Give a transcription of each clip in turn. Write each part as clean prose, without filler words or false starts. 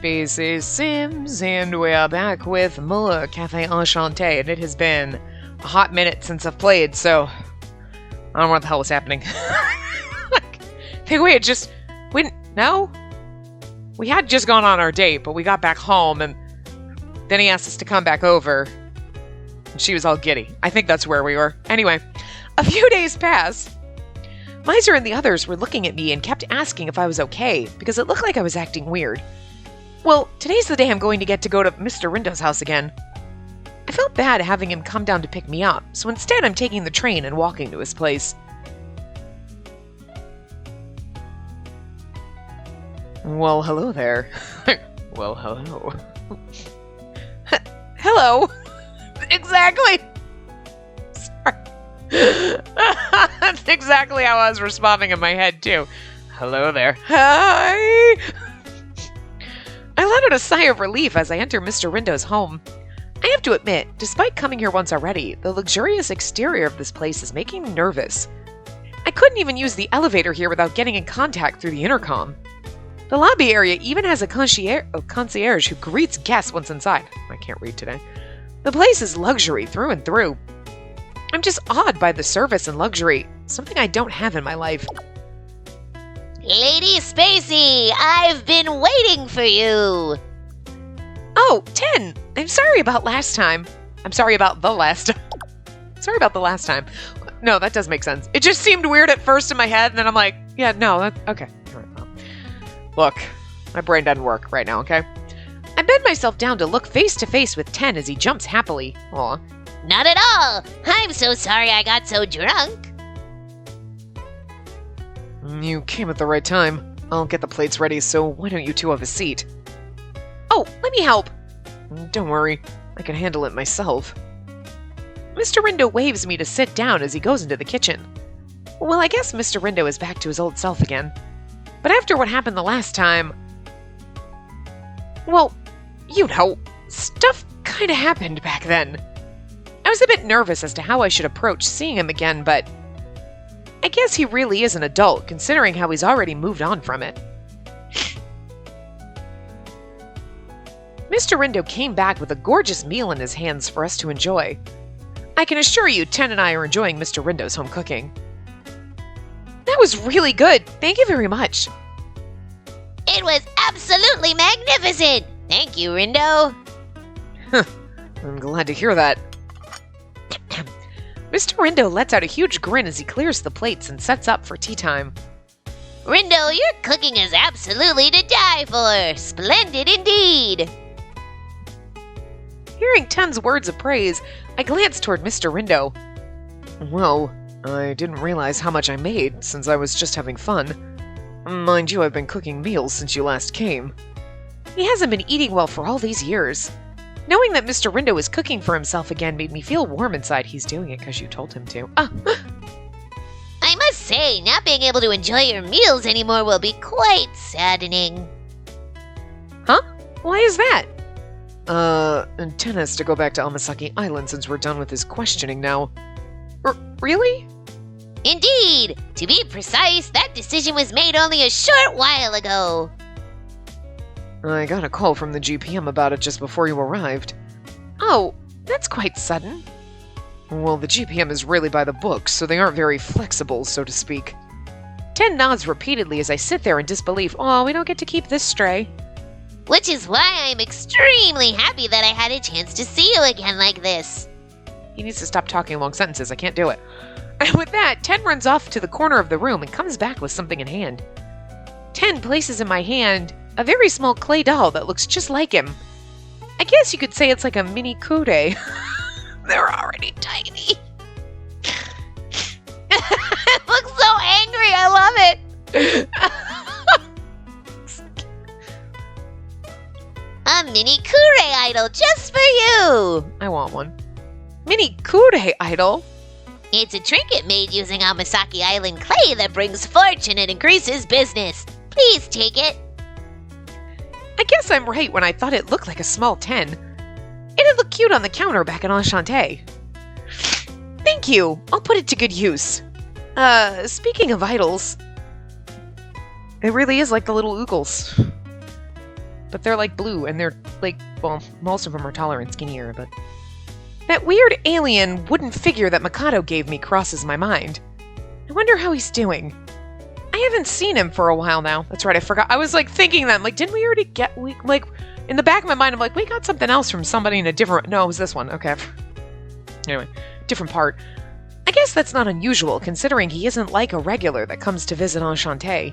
Spacey Sims, and we're back with more Cafe Enchante, and it has been a hot minute since I've played, so I don't know what the hell was happening. I think we had just gone on our date, but we got back home, and then he asked us to come back over, and she was all giddy. I think that's where we were. Anyway, a few days passed. Miser and the others were looking at me and kept asking if I was okay, because it looked like I was acting weird. Well, today's the day I'm going to go to Mr. Rindo's house again. I felt bad having him come down to pick me up, so instead I'm taking the train and walking to his place. Well, hello there. Well, hello. Hello. Exactly. Sorry. That's exactly how I was responding in my head, too. Hello there. Hi. I let out a sigh of relief as I enter Mr. Rindo's home. I have to admit, despite coming here once already, the luxurious exterior of this place is making me nervous. I couldn't even use the elevator here without getting in contact through the intercom. The lobby area even has a concierge who greets guests once inside. I can't read today. The place is luxury through and through. I'm just awed by the service and luxury, something I don't have in my life. Lady Spacey, I've been waiting for you! Oh, 10! I'm sorry about last time. I'm sorry about the last time. Sorry about the last time. No, that does make sense. It just seemed weird at first in my head, and then I'm like, yeah, no, that's okay. All right, well. Look, my brain doesn't work right now, okay? I bend myself down to look face to face with 10 as he jumps happily. Aw. Not at all! I'm so sorry I got so drunk. You came at the right time. I'll get the plates ready, so why don't you two have a seat? Oh, let me help! Don't worry, I can handle it myself. Mr. Rindo waves me to sit down as he goes into the kitchen. Well, I guess Mr. Rindo is back to his old self again. But after what happened the last time... Well, you know, stuff kinda happened back then. I was a bit nervous as to how I should approach seeing him again, but I guess he really is an adult, considering how he's already moved on from it. Mr. Rindo came back with a gorgeous meal in his hands for us to enjoy. I can assure you 10 and I are enjoying Mr. Rindo's home cooking. That was really good. Thank you very much. It was absolutely magnificent! Thank you, Rindo. I'm glad to hear that. Mr. Rindo lets out a huge grin as he clears the plates and sets up for tea time. Rindo, your cooking is absolutely to die for! Splendid indeed! Hearing 10's words of praise, I glanced toward Mr. Rindo. Well, I didn't realize how much I made since I was just having fun. Mind you, I've been cooking meals since you last came. He hasn't been eating well for all these years. Knowing that Mr. Rindo is cooking for himself again made me feel warm inside. He's doing it because you told him to. I must say, not being able to enjoy your meals anymore will be quite saddening. Huh? Why is that? And 10 has to go back to Amasaki Island since we're done with his questioning now. Really? Indeed! To be precise, that decision was made only a short while ago. I got a call from the GPM about it just before you arrived. Oh, that's quite sudden. Well, the GPM is really by the book, so they aren't very flexible, so to speak. 10 nods repeatedly as I sit there in disbelief. Oh, we don't get to keep this stray. Which is why I'm extremely happy that I had a chance to see you again like this. He needs to stop talking long sentences. I can't do it. And with that, 10 runs off to the corner of the room and comes back with something in hand. 10 places in my hand a very small clay doll that looks just like him. I guess you could say it's like a mini Kure. They're already tiny. It looks so angry, I love it! A mini Kure idol just for you! I want one. Mini Kure idol? It's a trinket made using Amasaki Island clay that brings fortune and increases business. Please take it. I guess I'm right when I thought it looked like a small 10. It'd look cute on the counter back in Enchante. Thank you. I'll put it to good use. Speaking of idols, it really is like the little oogles. but they're like blue, and they're like, well, most of them are taller and skinnier, but... That weird alien wooden figure that Mikado gave me crosses my mind. I wonder how he's doing. I haven't seen him for a while now. That's right, I forgot. I was like thinking that, like, didn't we already get, like, in the back of my mind, I'm like, we got something else from somebody in a different, no, it was this one, okay. Anyway, different part. I guess that's not unusual, considering he isn't like a regular that comes to visit Enchante.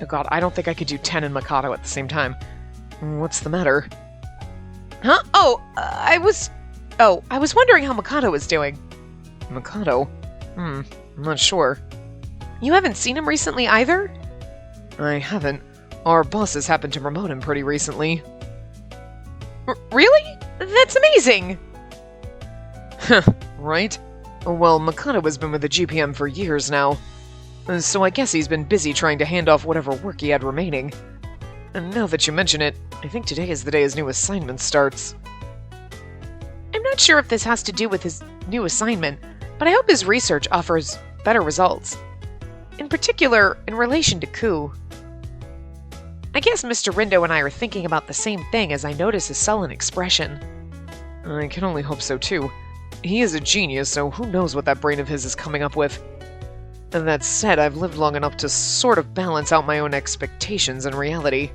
Oh god, I don't think I could do 10 and Mikado at the same time. What's the matter? Huh? I was wondering how Mikado was doing. Mikado? I'm not sure. You haven't seen him recently either? I haven't. Our bosses happened to promote him pretty recently. Really? That's amazing! Right? Well, Mikado has been with the GPM for years now. So I guess he's been busy trying to hand off whatever work he had remaining. And now that you mention it, I think today is the day his new assignment starts. I'm not sure if this has to do with his new assignment, but I hope his research offers better results. In particular, in relation to Ku. I guess Mr. Rindo and I are thinking about the same thing as I notice his sullen expression. I can only hope so too. He is a genius, so who knows what that brain of his is coming up with. And that said, I've lived long enough to sort of balance out my own expectations and reality.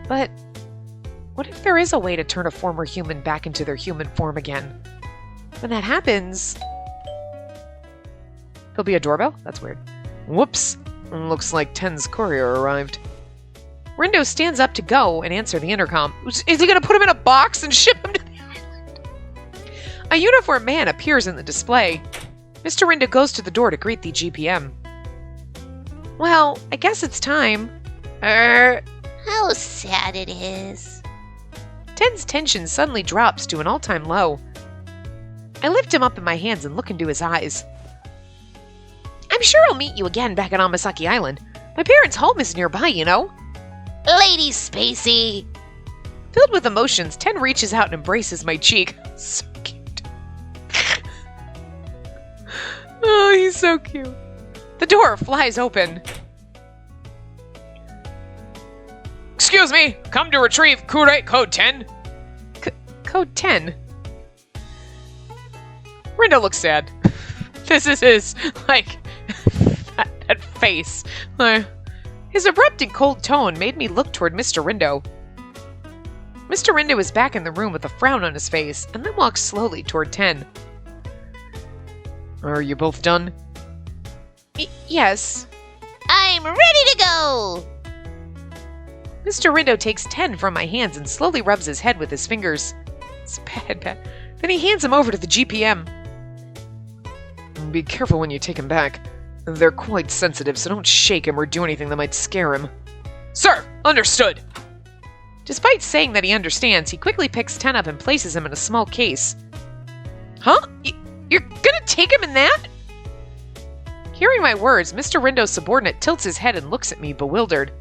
But what if there is a way to turn a former human back into their human form again? When that happens... There'll be a doorbell? That's weird. Whoops! Looks like Ten's courier arrived. Rindo stands up to go and answer the intercom. Is he going to put him in a box and ship him to the island? A uniformed man appears in the display. Mr. Rindo goes to the door to greet the GPM. Well, I guess it's time. How sad it is. Ten's tension suddenly drops to an all-time low. I lift him up in my hands and look into his eyes. I'm sure I'll meet you again back at Amasaki Island. My parents' home is nearby, you know. Lady Spacey! Filled with emotions, Ten reaches out and embraces my cheek. So cute. Oh, he's so cute. The door flies open. Excuse me, come to retrieve Kure Code 10. Code 10? Rindo looks sad. This is his, like, that face. His abrupt and cold tone made me look toward Mr. Rindo. Mr. Rindo is back in the room with a frown on his face, and then walks slowly toward Ten. Are you both done? Yes. I'm ready to go! Mr. Rindo takes 10 from my hands and slowly rubs his head with his fingers. It's bad. Then he hands him over to the GPM. Be careful when you take him back. They're quite sensitive, so don't shake him or do anything that might scare him. Sir, understood! Despite saying that he understands, he quickly picks 10 up and places him in a small case. Huh? You're gonna take him in that? Hearing my words, Mr. Rindo's subordinate tilts his head and looks at me, bewildered.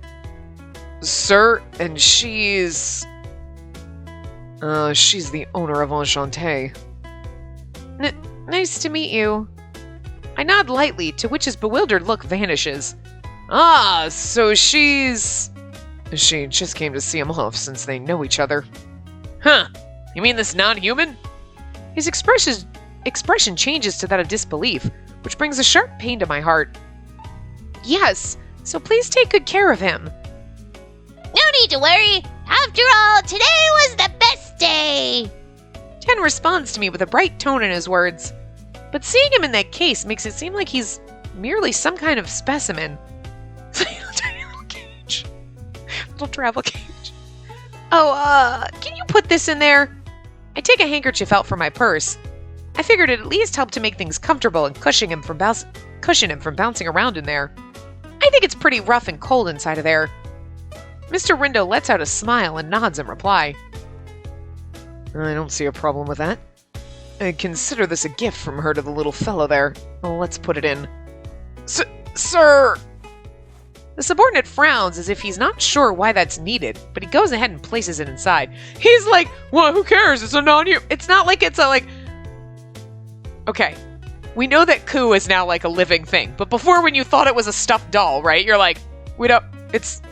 Sir, and she's the owner of Enchante. Nice to meet you. I nod lightly, to which his bewildered look vanishes. Ah, so she just came to see him off since they know each other. Huh, you mean this non-human? His expression changes to that of disbelief, which brings a sharp pain to my heart. Yes, so please take good care of him. No need to worry. After all, today was the best day. Ten responds to me with a bright tone in his words. But seeing him in that case makes it seem like he's merely some kind of specimen. Tiny little cage. Little travel cage. Oh, can you put this in there? I take a handkerchief out from my purse. I figured it at least helped to make things comfortable and cushion him from bouncing around in there. I think it's pretty rough and cold inside of there. Mr. Rindo lets out a smile and nods in reply. I don't see a problem with that. I consider this a gift from her to the little fellow there. Well, let's put it in. Sir! The subordinate frowns as if he's not sure why that's needed, but he goes ahead and places it inside. He's like, well, who cares? It's a non-human. It's not like it's a, like... Okay. We know that Ku is now like a living thing, but before when you thought it was a stuffed doll, right? You're like, we don't... It's...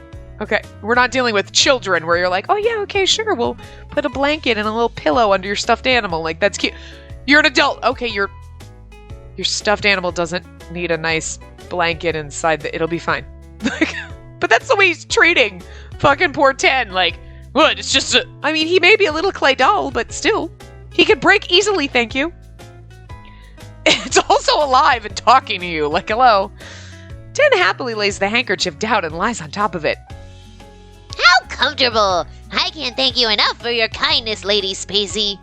Okay, we're not dealing with children where you're like, oh yeah, okay, sure, we'll put a blanket and a little pillow under your stuffed animal. Like, that's cute. You're an adult. Okay, your stuffed animal doesn't need a nice blanket inside it'll be fine. But that's the way he's treating fucking poor 10. Like, what? It's just I mean, he may be a little clay doll, but still. He could break easily, thank you. It's also alive and talking to you. Like, hello. 10 happily lays the handkerchief down and lies on top of it. How comfortable! I can't thank you enough for your kindness, Lady Spacey.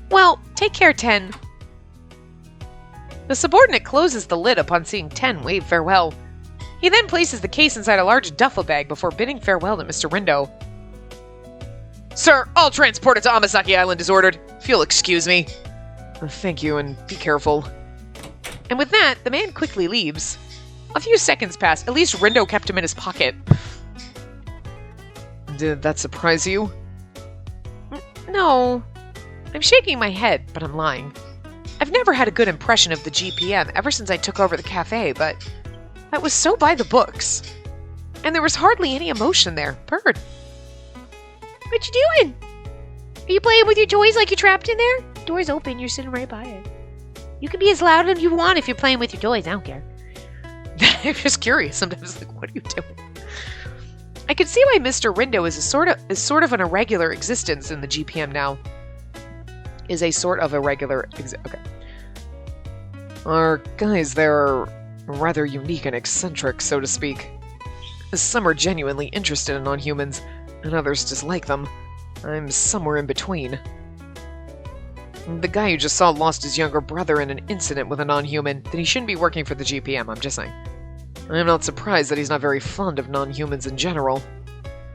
Well, take care, 10. The subordinate closes the lid upon seeing 10 wave farewell. He then places the case inside a large duffel bag before bidding farewell to Mr. Rindo. Sir, all transported to Amasaki Island is ordered. If you'll excuse me. Thank you, and be careful. And with that, the man quickly leaves. A few seconds pass. At least Rindo kept him in his pocket. Did that surprise you? No. I'm shaking my head, but I'm lying. I've never had a good impression of the GPM ever since I took over the cafe, but that was so by the books. And there was hardly any emotion there. Bird. What you doing? Are you playing with your toys like you're trapped in there? Door's open, you're sitting right by it. You can be as loud as you want if you're playing with your toys, I don't care. I'm just curious sometimes, like, what are you doing? I can see why Mr. Rindo is sort of an irregular existence in the GPM now. Okay. Our guys there are rather unique and eccentric, so to speak. Some are genuinely interested in non-humans, and others dislike them. I'm somewhere in between. The guy you just saw lost his younger brother in an incident with a non-human. Then he shouldn't be working for the GPM, I'm just saying. I'm not surprised that he's not very fond of non-humans in general.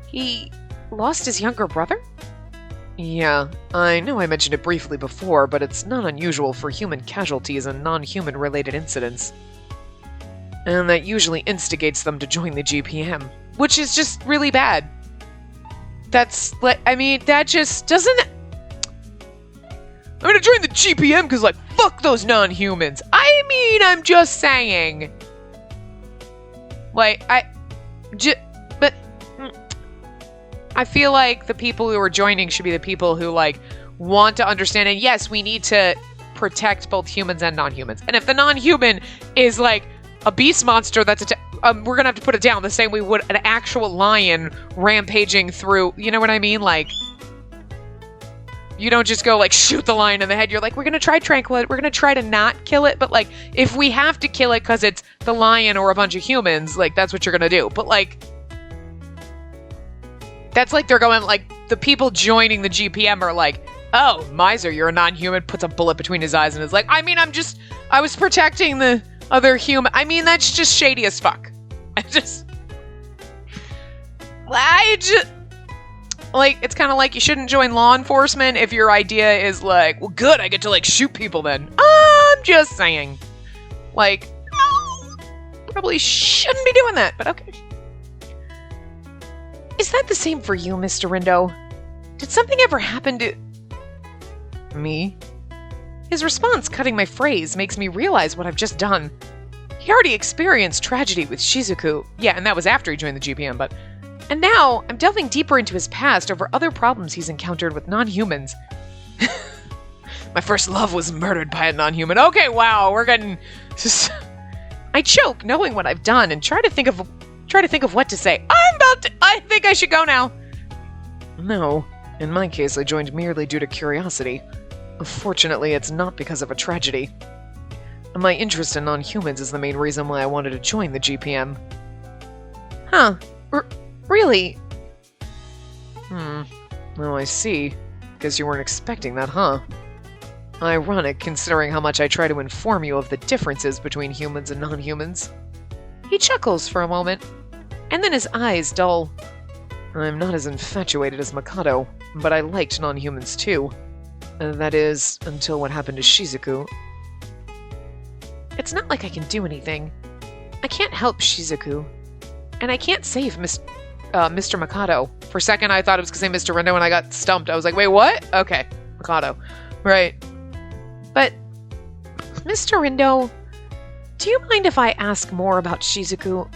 He lost his younger brother? Yeah, I know I mentioned it briefly before, but it's not unusual for human casualties and non-human related incidents. And that usually instigates them to join the GPM, which is just really bad. That's, like, I mean, that just doesn't... I'm gonna join the GPM because, like, fuck those non-humans. I mean, I'm just saying. Like, but I feel like the people who are joining should be the people who, like, want to understand, and yes, we need to protect both humans and non-humans. And if the non-human is, like, a beast monster that's we're gonna have to put it down the same way we would an actual lion rampaging through, you know what I mean? Like, you don't just go, like, shoot the lion in the head. You're like, we're gonna try tranquil it. We're gonna try to not kill it. But, like, if we have to kill it because it's the lion or a bunch of humans, like, that's what you're gonna do. But, like, that's like they're going, like, the people joining the GPM are like, oh, Miser, you're a non-human, puts a bullet between his eyes and is like, I mean, I was protecting the other human. I mean, that's just shady as fuck. Like, it's kind of like you shouldn't join law enforcement if your idea is like, well, good, I get to, like, shoot people then. I'm just saying. Like, probably shouldn't be doing that, but okay. Is that the same for you, Mr. Rindo? Did something ever happen to... me? His response, cutting my phrase, makes me realize what I've just done. He already experienced tragedy with Shizuku. Yeah, and that was after he joined the GPM, but... And now, I'm delving deeper into his past over other problems he's encountered with non-humans. My first love was murdered by a non-human. Okay, wow, we're getting... I choke, knowing what I've done, and try to think of what to say. I think I should go now. No, in my case, I joined merely due to curiosity. Fortunately, it's not because of a tragedy. My interest in non-humans is the main reason why I wanted to join the GPM. Huh. Really? Oh, I see. Guess you weren't expecting that, huh? Ironic, considering how much I try to inform you of the differences between humans and non-humans. He chuckles for a moment, and then his eyes dull. I'm not as infatuated as Mikado, but I liked non-humans too. That is, until what happened to Shizuku. It's not like I can do anything. I can't help Shizuku. And I can't save Mr. Mikado. For a second, I thought it was going to say Mr. Rindo, and I got stumped. I was like, wait, what? Okay, Mikado. Right. But, Mr. Rindo, do you mind if I ask more about Shizuku?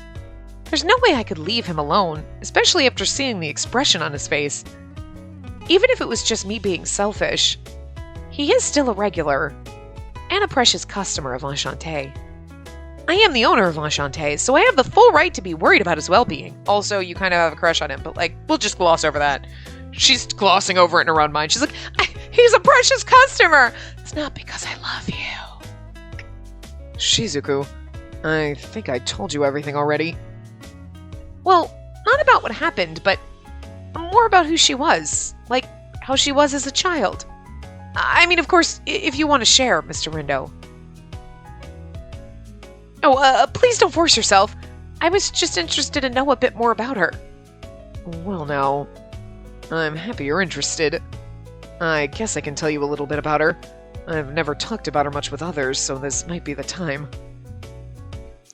There's no way I could leave him alone, especially after seeing the expression on his face. Even if it was just me being selfish, he is still a regular and a precious customer of Enchante. I am the owner of Enchante, so I have the full right to be worried about his well-being. Also, you kind of have a crush on him, but we'll just gloss over that. She's glossing over it in her own mind. She's like, he's a precious customer! It's not because I love you. Shizuku, I think I told you everything already. Well, not about what happened, but more about who she was. Like, how she was as a child. I mean, of course, if you want to share, Mr. Rindo. Oh, please don't force yourself. I was just interested to know a bit more about her. Well, now, I'm happy you're interested. I guess I can tell you a little bit about her. I've never talked about her much with others, so this might be the time.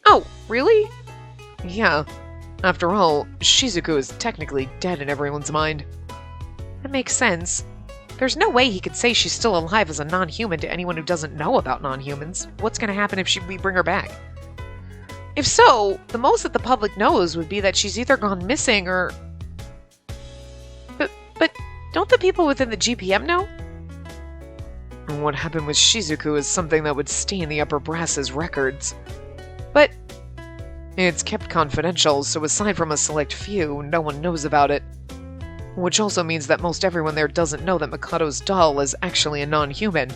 Oh, really? Yeah. After all, Shizuku is technically dead in everyone's mind. That makes sense. There's no way he could say she's still alive as a non-human to anyone who doesn't know about non-humans. What's going to happen if we bring her back? If so, the most that the public knows would be that she's either gone missing or... But don't the people within the GPM know? What happened with Shizuku is something that would stain the upper brass's records. But it's kept confidential, so aside from a select few, no one knows about it. Which also means that most everyone there doesn't know that Mikado's doll is actually a non-human.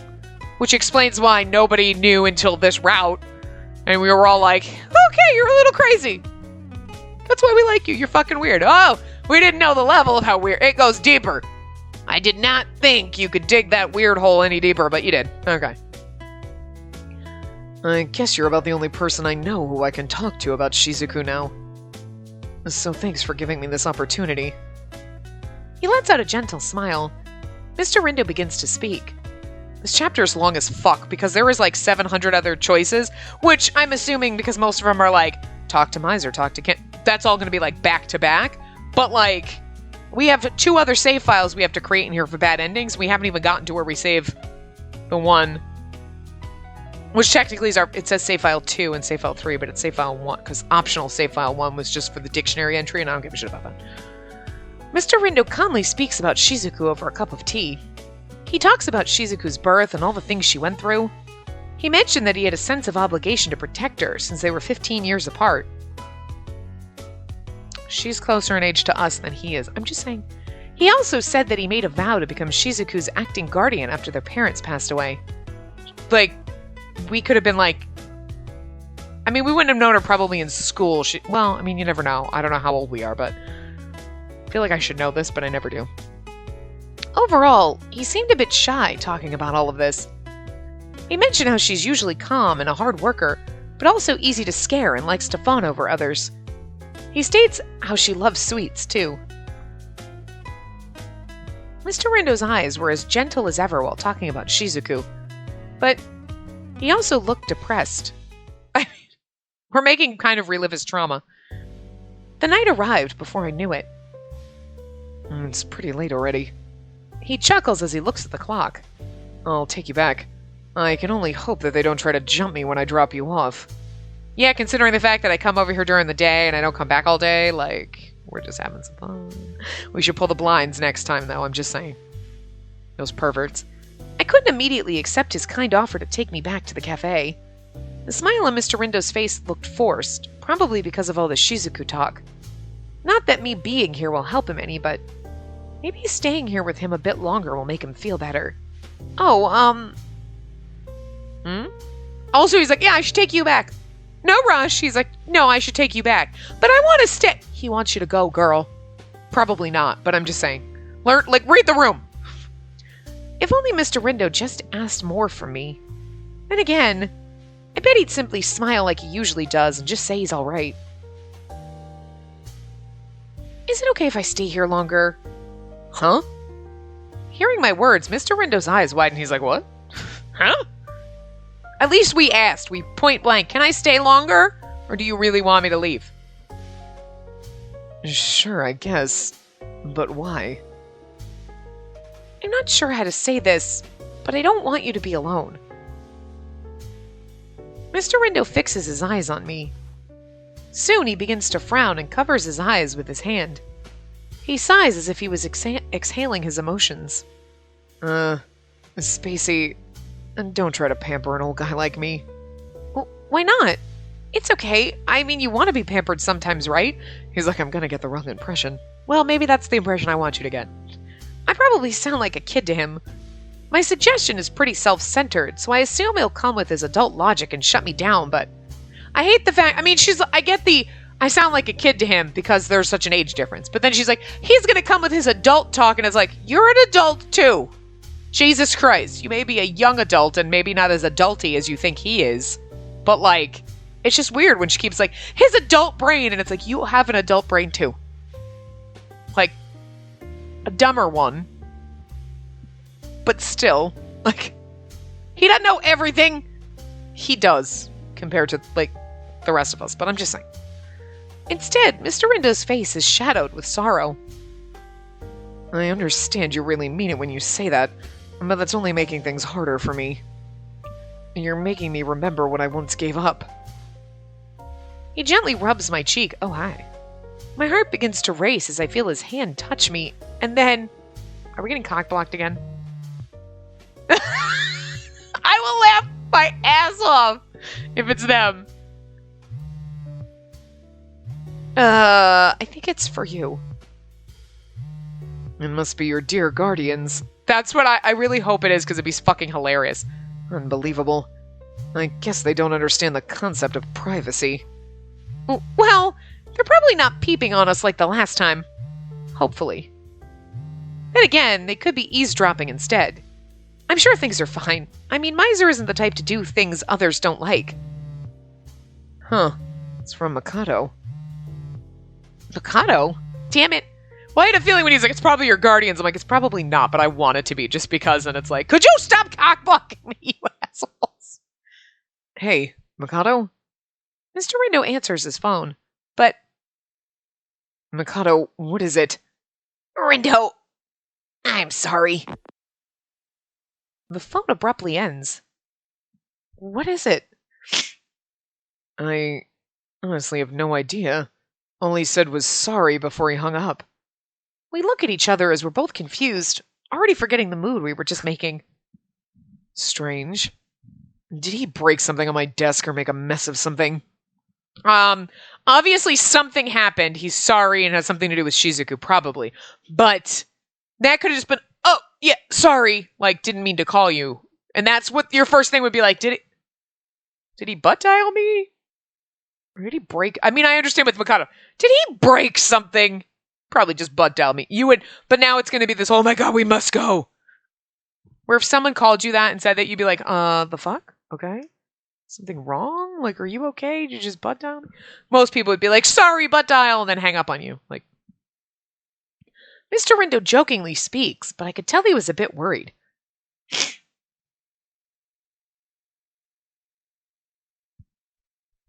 Which explains why nobody knew until this route. And we were all like, okay, you're a little crazy. That's why we like you. You're fucking weird. Oh, we didn't know the level of how weird. It goes deeper. I did not think you could dig that weird hole any deeper, but you did. Okay. I guess you're about the only person I know who I can talk to about Shizuku now. So thanks for giving me this opportunity. He lets out a gentle smile. Mr. Rindo begins to speak. This chapter is long as fuck because there is 700 other choices, which I'm assuming because most of them are talk to Miser, talk to Ken. That's all going to be back to back. But we have 2 other save files we have to create in here for bad endings. We haven't even gotten to where we save the one, which technically is it says save file 2 and save file 3, but it's save file 1 because optional save file 1 was just for the dictionary entry, and I don't give a shit about that. Mr. Rindo calmly speaks about Shizuku over a cup of tea. He talks about Shizuku's birth and all the things she went through. He mentioned that he had a sense of obligation to protect her since they were 15 years apart. She's closer in age to us than he is. I'm just saying. He also said that he made a vow to become Shizuku's acting guardian after their parents passed away. We could have been I mean, we wouldn't have known her probably in school. Well, I mean, you never know. I don't know how old we are, but I feel like I should know this, but I never do. Overall, he seemed a bit shy talking about all of this. He mentioned how she's usually calm and a hard worker, but also easy to scare and likes to fawn over others. He states how she loves sweets, too. Mr. Rindo's eyes were as gentle as ever while talking about Shizuku, but he also looked depressed. I mean, we're making kind of relive his trauma. The night arrived before I knew it. It's pretty late already. He chuckles as he looks at the clock. I'll take you back. I can only hope that they don't try to jump me when I drop you off. Yeah, considering the fact that I come over here during the day and I don't come back all day, we're just having some fun. We should pull the blinds next time, though, I'm just saying. Those perverts. I couldn't immediately accept his kind offer to take me back to the cafe. The smile on Mr. Rindo's face looked forced, probably because of all the Shizuku talk. Not that me being here will help him any, but maybe staying here with him a bit longer will make him feel better. Oh, Also, he's like, yeah, I should take you back. No rush. He's like, no, I should take you back. But I want to stay. He wants you to go, girl. Probably not, but I'm just saying. Read the room. If only Mr. Rindo just asked more from me. Then again, I bet he'd simply smile like he usually does and just say he's all right. Is it okay if I stay here longer? Huh? Hearing my words, Mr. Rindo's eyes widen. He's like, what? Huh? At least we asked. We point blank. Can I stay longer? Or do you really want me to leave? Sure, I guess. But why? I'm not sure how to say this, but I don't want you to be alone. Mr. Rindo fixes his eyes on me. Soon he begins to frown and covers his eyes with his hand. He sighs as if he was exhaling his emotions. Spacey, don't try to pamper an old guy like me. Well, why not? It's okay. I mean, you want to be pampered sometimes, right? He's like, I'm gonna get the wrong impression. Well, maybe that's the impression I want you to get. I probably sound like a kid to him. My suggestion is pretty self-centered, so I assume he'll come with his adult logic and shut me down, but I hate the fact, I get the, I sound like a kid to him because there's such an age difference, but then she's like, he's gonna come with his adult talk, and it's like, you're an adult too. Jesus Christ, you may be a young adult and maybe not as adulty as you think he is, but like, it's just weird when she keeps like, his adult brain, and it's like, you have an adult brain too. Like, a dumber one. But still, like, he doesn't know everything. He does, compared to, like, the rest of us, but I'm just saying. Instead, Mr. Rindo's face is shadowed with sorrow. I understand you really mean it when you say that, but that's only making things harder for me. You're making me remember what I once gave up. He gently rubs my cheek. Oh, hi. My heart begins to race as I feel his hand touch me, and then... Are we getting cock-blocked again? I will laugh my ass off if it's them. I think it's for you. It must be your dear guardians. That's what I really hope it is, because it'd be fucking hilarious. Unbelievable. I guess they don't understand the concept of privacy. Well, they're probably not peeping on us like the last time. Hopefully. Then again, they could be eavesdropping instead. I'm sure things are fine. I mean, Miser isn't the type to do things others don't like. Huh. It's from Mikado. Mikado? Damn it. Well, I had a feeling when he's like, it's probably your guardians. I'm like, it's probably not, but I want it to be just because. And it's like, could you stop cockblocking me, you assholes? Hey, Mikado? Mr. Rindo answers his phone, but... Mikado, what is it? Rindo, I'm sorry. The phone abruptly ends. What is it? I honestly have no idea. All he said was sorry before he hung up. We look at each other as we're both confused, already forgetting the mood we were just making. Strange. Did he break something on my desk or make a mess of something? Obviously something happened. He's sorry and has something to do with Shizuku, probably. But that could have just been, oh, yeah, sorry. Like, didn't mean to call you. And that's what your first thing would be like, did he butt dial me? Or did he break? I mean, I understand with Mikado. Did he break something? Probably just butt dial me. You would, but now it's going to be this, oh my god, we must go. Where if someone called you that and said that, you'd be like, the fuck? Okay. Something wrong? Like, are you okay? Did you just butt dial me? Most people would be like, sorry, butt dial, and then hang up on you. Like, Mr. Rindo jokingly speaks, but I could tell he was a bit worried.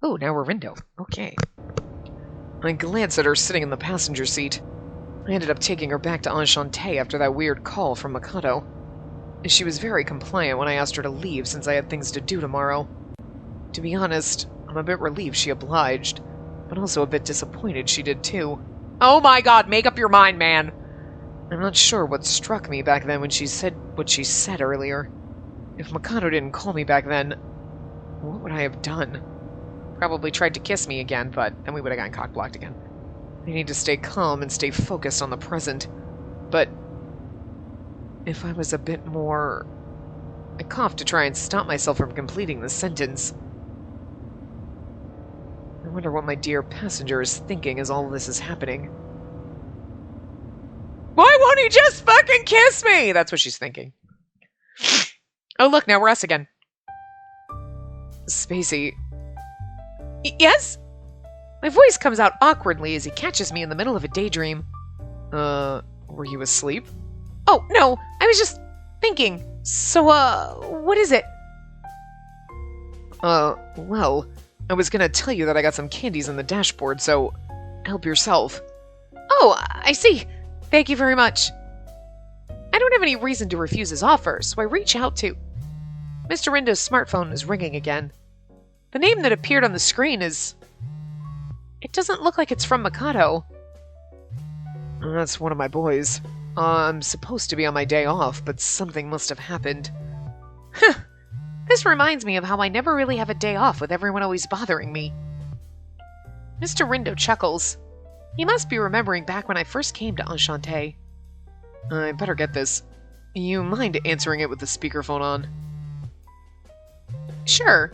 Oh, now we're Rindo. Okay. I glanced at her sitting in the passenger seat. I ended up taking her back to Enchante after that weird call from Mikado. She was very compliant when I asked her to leave since I had things to do tomorrow. To be honest, I'm a bit relieved she obliged, but also a bit disappointed she did too. Oh my god, make up your mind, man! I'm not sure what struck me back then when she said what she said earlier. If Mikado didn't call me back then, what would I have done? Probably tried to kiss me again, but then we would have gotten cock-blocked again. I need to stay calm and stay focused on the present. But if I was a bit more... I coughed to try and stop myself from completing the sentence. I wonder what my dear passenger is thinking as all this is happening. Why won't he just fucking kiss me? That's what she's thinking. Oh, look, now we're us again. Spacey. Yes? My voice comes out awkwardly as he catches me in the middle of a daydream. Were you asleep? Oh, no, I was just thinking. So, what is it? Well, I was gonna tell you that I got some candies in the dashboard, so help yourself. Oh, I see. Thank you very much. I don't have any reason to refuse his offer, so I reach out to... Mr. Rindo's smartphone is ringing again. The name that appeared on the screen is... It doesn't look like it's from Mikado. That's one of my boys. I'm supposed to be on my day off, but something must have happened. This reminds me of how I never really have a day off with everyone always bothering me. Mr. Rindo chuckles. He must be remembering back when I first came to Enchante. I better get this. You mind answering it with the speakerphone on? Sure.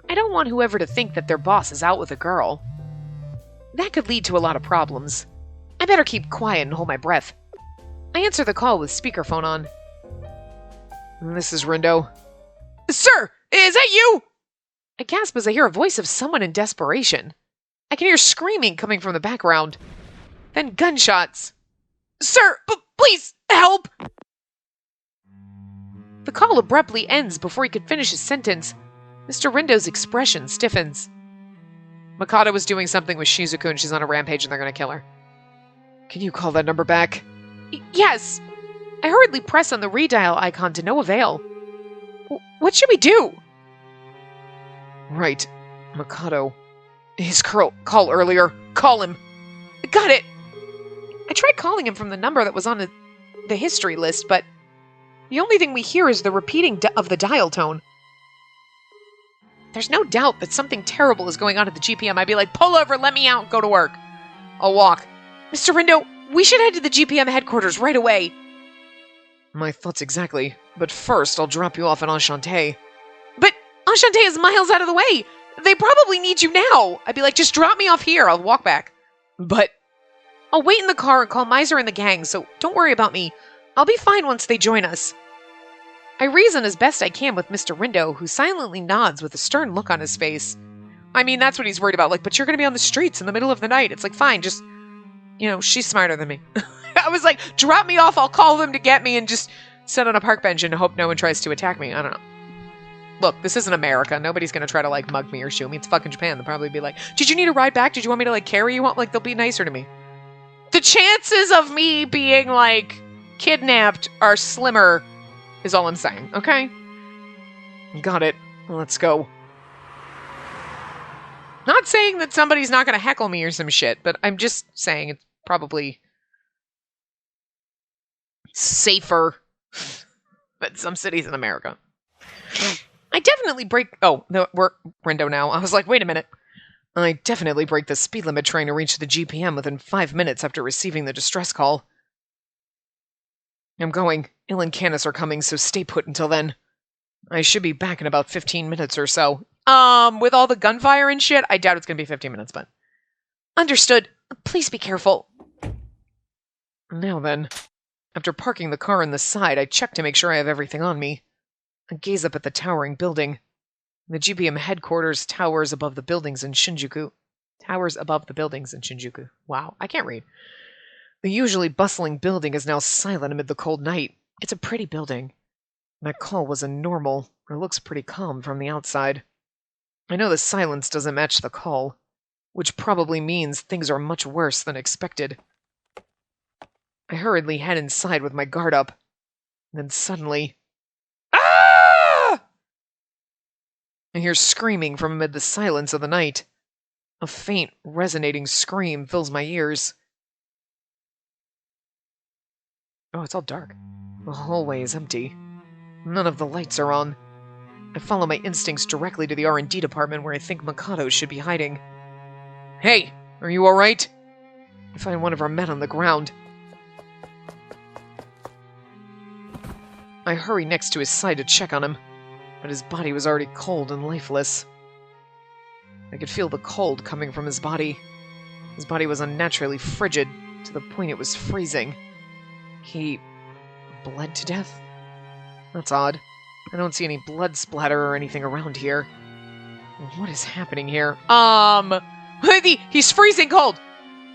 I don't want whoever to think that their boss is out with a girl. That could lead to a lot of problems. I better keep quiet and hold my breath. I answer the call with speakerphone on. This is Rindo. Sir, is that you? I gasp as I hear a voice of someone in desperation. I can hear screaming coming from the background. Then gunshots. Sir, please, help! The call abruptly ends before he could finish his sentence. Mr. Rindo's expression stiffens. Mikado was doing something with Shizuku and she's on a rampage and they're gonna kill her. Can you call that number back? Yes! I hurriedly press on the redial icon to no avail. What should we do? Right. Mikado. His call earlier. Call him. Got it! I tried calling him from the number that was on the history list, but the only thing we hear is the repeating of the dial tone. There's no doubt that something terrible is going on at the GPM. I'd be like, pull over, let me out, go to work. I'll walk. Mr. Rindo, we should head to the GPM headquarters right away. My thoughts exactly. But first, I'll drop you off at Enchante. But Enchante is miles out of the way. They probably need you now. I'd be like, just drop me off here. I'll walk back. But I'll wait in the car and call Miser and the gang, so don't worry about me. I'll be fine once they join us. I reason as best I can with Mr. Rindo, who silently nods with a stern look on his face. I mean, that's what he's worried about. Like, but you're going to be on the streets in the middle of the night. It's like, fine, just, she's smarter than me. I was like, drop me off, I'll call them to get me and just sit on a park bench and hope no one tries to attack me. I don't know. Look, this isn't America. Nobody's going to try to, mug me or shoot me. It's fucking Japan. They'll probably be like, did you need a ride back? Did you want me to, carry you out? They'll be nicer to me. The chances of me being, kidnapped are slimmer, is all I'm saying, okay? Got it. Let's go. Not saying that somebody's not going to heckle me or some shit, but I'm just saying it's probably safer than some cities in America. I definitely break... Oh, no, we're Rindo now. I was like, wait a minute. I definitely break the speed limit trying to reach the GPM within 5 minutes after receiving the distress call. I'm going. Il and Canis are coming, so stay put until then. I should be back in about 15 minutes or so. With all the gunfire and shit, I doubt it's going to be 15 minutes, but... Understood. Please be careful. Now then. After parking the car on the side, I check to make sure I have everything on me. I gaze up at the towering building. The GPM headquarters towers above the buildings in Shinjuku. Towers above the buildings in Shinjuku. Wow, I can't read. The usually bustling building is now silent amid the cold night. It's a pretty building. That call was a normal, or looks pretty calm from the outside. I know the silence doesn't match the call, which probably means things are much worse than expected. I hurriedly head inside with my guard up. Then suddenly... Ah! I hear screaming from amid the silence of the night. A faint, resonating scream fills my ears. Oh, it's all dark. The hallway is empty. None of the lights are on. I follow my instincts directly to the R&D department where I think Mikado should be hiding. Hey, are you alright? I find one of our men on the ground. I hurry next to his side to check on him, but his body was already cold and lifeless. I could feel the cold coming from his body. His body was unnaturally frigid, to the point it was freezing. He bled to death? That's odd. I don't see any blood splatter or anything around here. What is happening here? He's freezing cold!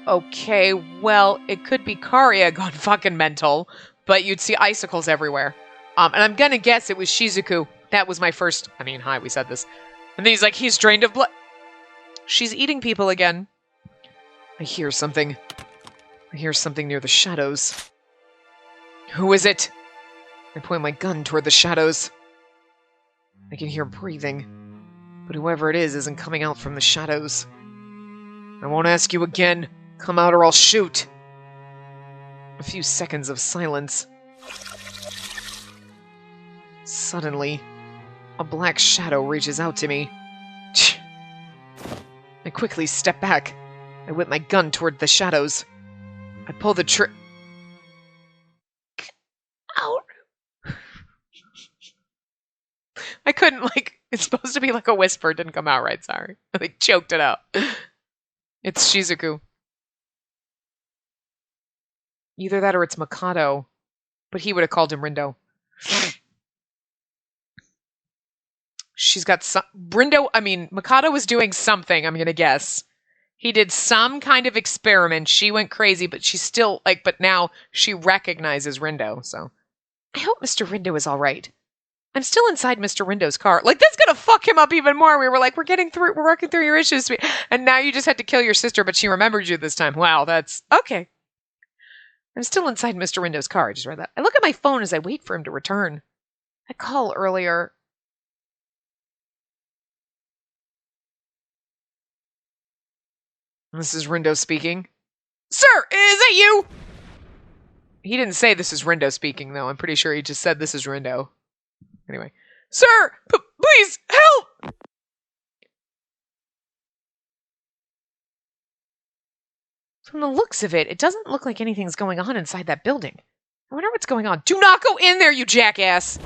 Okay, well, it could be Karia gone fucking mental, but you'd see icicles everywhere. And I'm gonna guess it was Shizuku. That was my first... hi, we said this. And then he's like, he's drained of blood. She's eating people again. I hear something. I hear something near the shadows. Who is it? I point my gun toward the shadows. I can hear breathing, but whoever it is isn't coming out from the shadows. I won't ask you again. Come out or I'll shoot. A few seconds of silence. Suddenly, a black shadow reaches out to me. I quickly step back. I whip my gun toward the shadows. I pull the trigger. Out. I couldn't, it's supposed to be like a whisper. It didn't come out right, sorry. I choked it out. It's Shizuku. Either that or it's Mikado. But he would have called him Rindo. She's got some... Mikado was doing something, I'm gonna guess. He did some kind of experiment. She went crazy, but she's still, but now she recognizes Rindo, so... I hope Mr. Rindo is alright. I'm still inside Mr. Rindo's car. That's gonna fuck him up even more. We were we're working through your issues. And now you just had to kill your sister, but she remembered you this time. Wow, that's... Okay. I'm still inside Mr. Rindo's car. I just read that. I look at my phone as I wait for him to return. I call earlier. This is Rindo speaking. Sir, is that you? He didn't say this is Rindo speaking, though. I'm pretty sure he just said this is Rindo. Anyway. Sir, please, help! From the looks of it, it doesn't look like anything's going on inside that building. I wonder what's going on. Do not go in there, you jackass!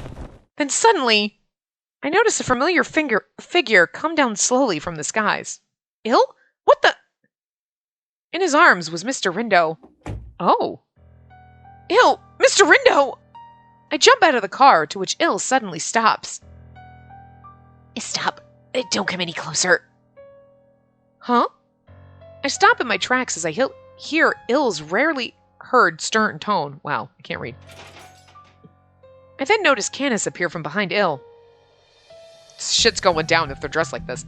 Then suddenly, I notice a familiar figure come down slowly from the skies. Ill? What the... In his arms was Mr. Rindo. Oh. Ill! Mr. Rindo! I jump out of the car, to which Ill suddenly stops. Stop. Don't come any closer. Huh? I stop in my tracks as I hear Ill's rarely heard stern tone. Wow, I can't read. I then notice Canis appear from behind Ill. Shit's going down if they're dressed like this.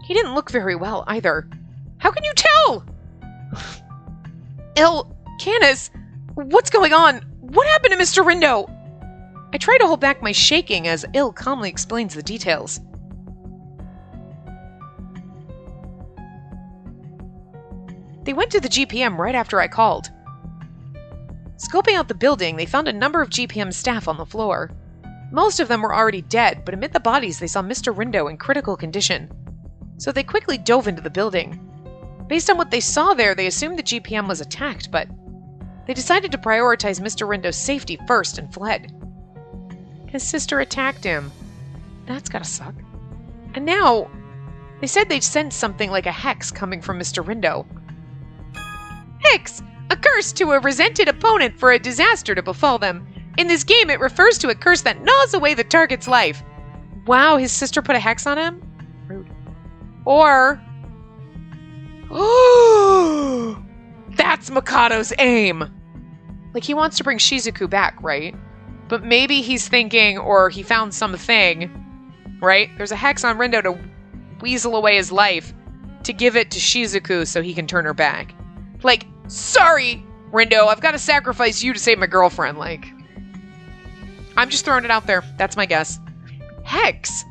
He didn't look very well, either. How can you tell? Ill, Canis, what's going on? What happened to Mr. Rindo? I try to hold back my shaking as Ill calmly explains the details. They went to the GPM right after I called. Scoping out the building, they found a number of GPM staff on the floor. Most of them were already dead, but amid the bodies they saw Mr. Rindo in critical condition. So they quickly dove into the building. Based on what they saw there, they assumed the GPM was attacked, but they decided to prioritize Mr. Rindo's safety first and fled. His sister attacked him. That's gotta suck. And now, they said they'd sensed something like a hex coming from Mr. Rindo. Hex! A curse to a resented opponent for a disaster to befall them. In this game, it refers to a curse that gnaws away the target's life. Wow, his sister put a hex on him? Rude. Or... Oh, that's Mikado's aim! He wants to bring Shizuku back, right? But maybe he's thinking, or he found something, right? There's a hex on Rindo to weasel away his life, to give it to Shizuku so he can turn her back. Sorry, Rindo, I've got to sacrifice you to save my girlfriend, I'm just throwing it out there. That's my guess. Hex?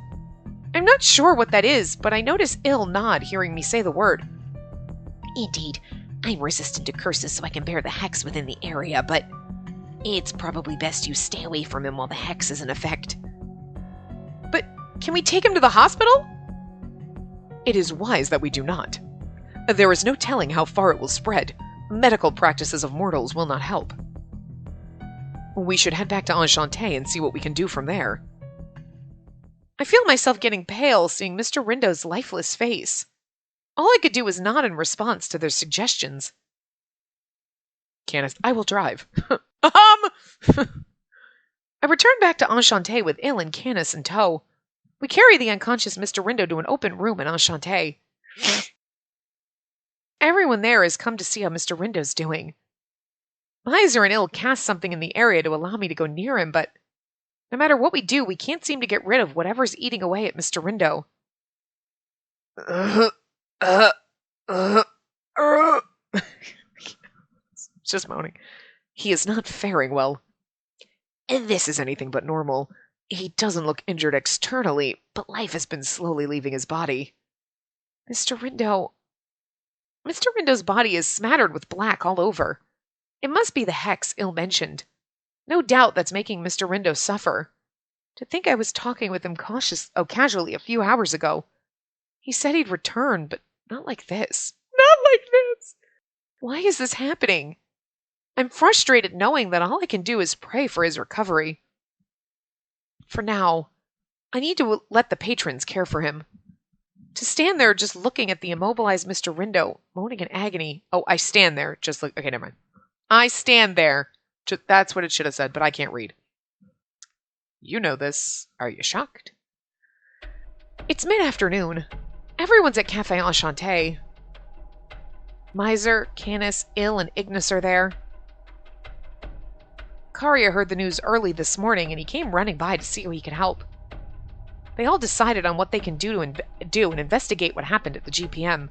I'm not sure what that is, but I notice Ill nod hearing me say the word. Indeed, I'm resistant to curses so I can bear the hex within the area, but it's probably best you stay away from him while the hex is in effect. But can we take him to the hospital? It is wise that we do not. There is no telling how far it will spread. Medical practices of mortals will not help. We should head back to Enchante and see what we can do from there. I feel myself getting pale seeing Mr. Rindo's lifeless face. All I could do was nod in response to their suggestions. Canis, I will drive. I return back to Enchante with Ill and Canis in tow. We carry the unconscious Mr. Rindo to an open room in Enchante. Everyone there has come to see how Mr. Rindo's doing. Miser and Ill cast something in the area to allow me to go near him, but no matter what we do, we can't seem to get rid of whatever's eating away at Mr. Rindo. Just moaning. He is not faring well. This is anything but normal. He doesn't look injured externally, but life has been slowly leaving his body. Mr. Rindo, Mr. Rindo's body is smattered with black all over. It must be the hex ill-mentioned. No doubt that's making Mr. Rindo suffer. To think I was talking with him casually a few hours ago. He said he'd return, but not like this. Not like this! Why is this happening? I'm frustrated knowing that all I can do is pray for his recovery. For now, I need to let the patrons care for him. To stand there just looking at the immobilized Mr. Rindo, moaning in agony. Oh, I stand there, just look. Okay, never mind. I stand there. That's what it should have said, but I can't read. You know this. Are you shocked? It's mid-afternoon. Everyone's at Cafe Enchante. Miser, Canis, Il, and Ignis are there. Karya heard the news early this morning, and he came running by to see how he could help. They all decided on what they can do and investigate what happened at the GPM.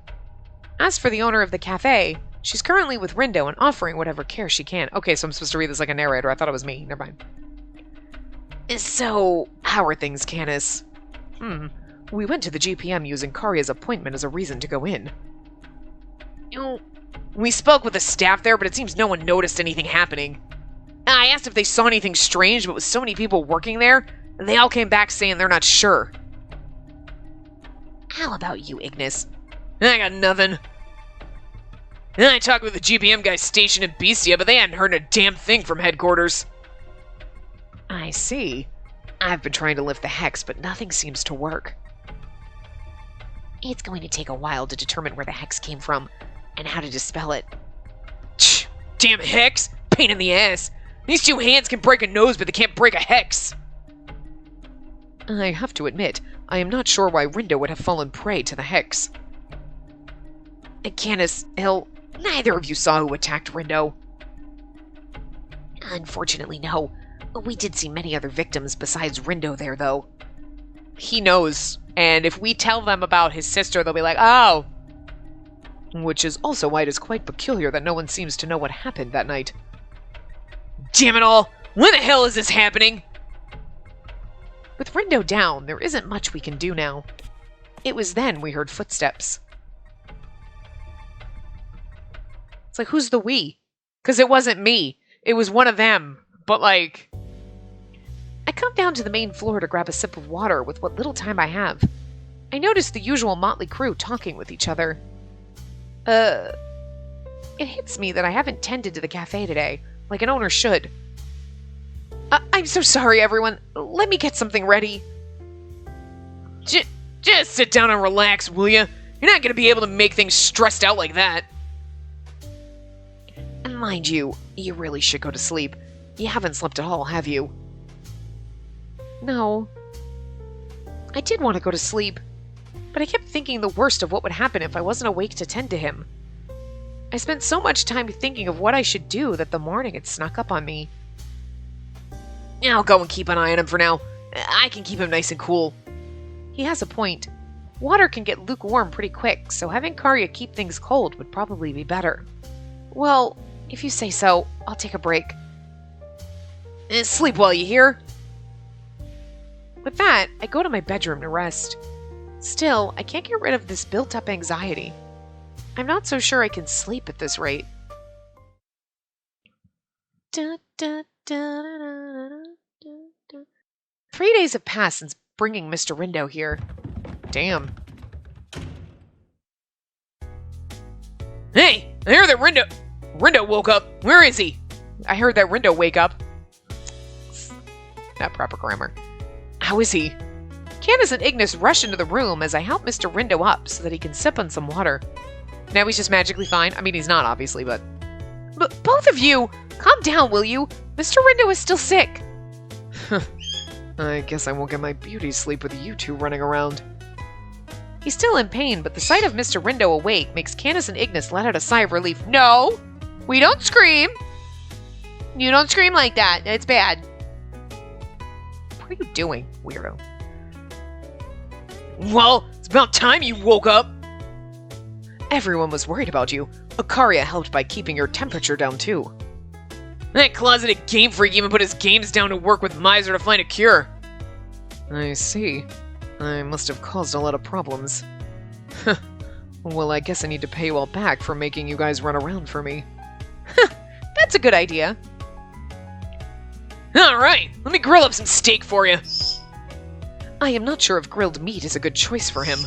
As for the owner of the cafe, she's currently with Rindo and offering whatever care she can. Okay, so I'm supposed to read this like a narrator. I thought it was me. Never mind. So, how are things, Canis? We went to the GPM using Karya's appointment as a reason to go in. We spoke with the staff there, but it seems no one noticed anything happening. I asked if they saw anything strange, but with so many people working there, they all came back saying they're not sure. How about you, Ignis? I got nothing. I talked with the GPM guys stationed in Bestia, but they hadn't heard a damn thing from headquarters. I see. I've been trying to lift the hex, but nothing seems to work. It's going to take a while to determine where the hex came from and how to dispel it. Damn hex! Pain in the ass! These two hands can break a nose, but they can't break a hex! I have to admit, I am not sure why Rindo would have fallen prey to the hex. Canis, Il, neither of you saw who attacked Rindo. Unfortunately, no. We did see many other victims besides Rindo there, though. He knows, and if we tell them about his sister, they'll be like, oh! Which is also why it is quite peculiar that no one seems to know what happened that night. Damn it all! When the hell is this happening? With Rindo down, there isn't much we can do now. It was then we heard footsteps. It's like, who's the we? Because it wasn't me. It was one of them. But like... I come down to the main floor to grab a sip of water with what little time I have. I notice the usual motley crew talking with each other. It hits me that I haven't tended to the cafe today, like an owner should. I'm so sorry, everyone. Let me get something ready. Just sit down and relax, will ya? You're not gonna be able to make things stressed out like that. And mind you, you really should go to sleep. You haven't slept at all, have you? No. I did want to go to sleep, but I kept thinking the worst of what would happen if I wasn't awake to tend to him. I spent so much time thinking of what I should do that the morning had snuck up on me. I'll go and keep an eye on him for now. I can keep him nice and cool. He has a point. Water can get lukewarm pretty quick, so having Karya keep things cold would probably be better. Well, if you say so, I'll take a break. Sleep while you hear. With that, I go to my bedroom to rest. Still, I can't get rid of this built-up anxiety. I'm not so sure I can sleep at this rate. 3 days have passed since bringing Mr. Rindo here. Damn. Hey, I heard that Rindo woke up. Where is he? I heard that Rindo wake up. Not proper grammar. How is he? Candace and Ignis rush into the room as I help Mr. Rindo up so that he can sip on some water. Now he's just magically fine. I mean, he's not, obviously, but both of you, calm down, will you? Mr. Rindo is still sick. I guess I won't get my beauty sleep with you two running around. He's still in pain, but the sight of Mr. Rindo awake makes Candace and Ignis let out a sigh of relief. No! We don't scream! You don't scream like that. It's bad. What are you doing, weirdo? Well, it's about time you woke up. Everyone was worried about you. Akaria helped by keeping your temperature down, too. That closeted game freak even put his games down to work with Miser to find a cure. I see. I must have caused a lot of problems. Well, I guess I need to pay you all back for making you guys run around for me. That's a good idea. Alright, let me grill up some steak for you. I am not sure if grilled meat is a good choice for him.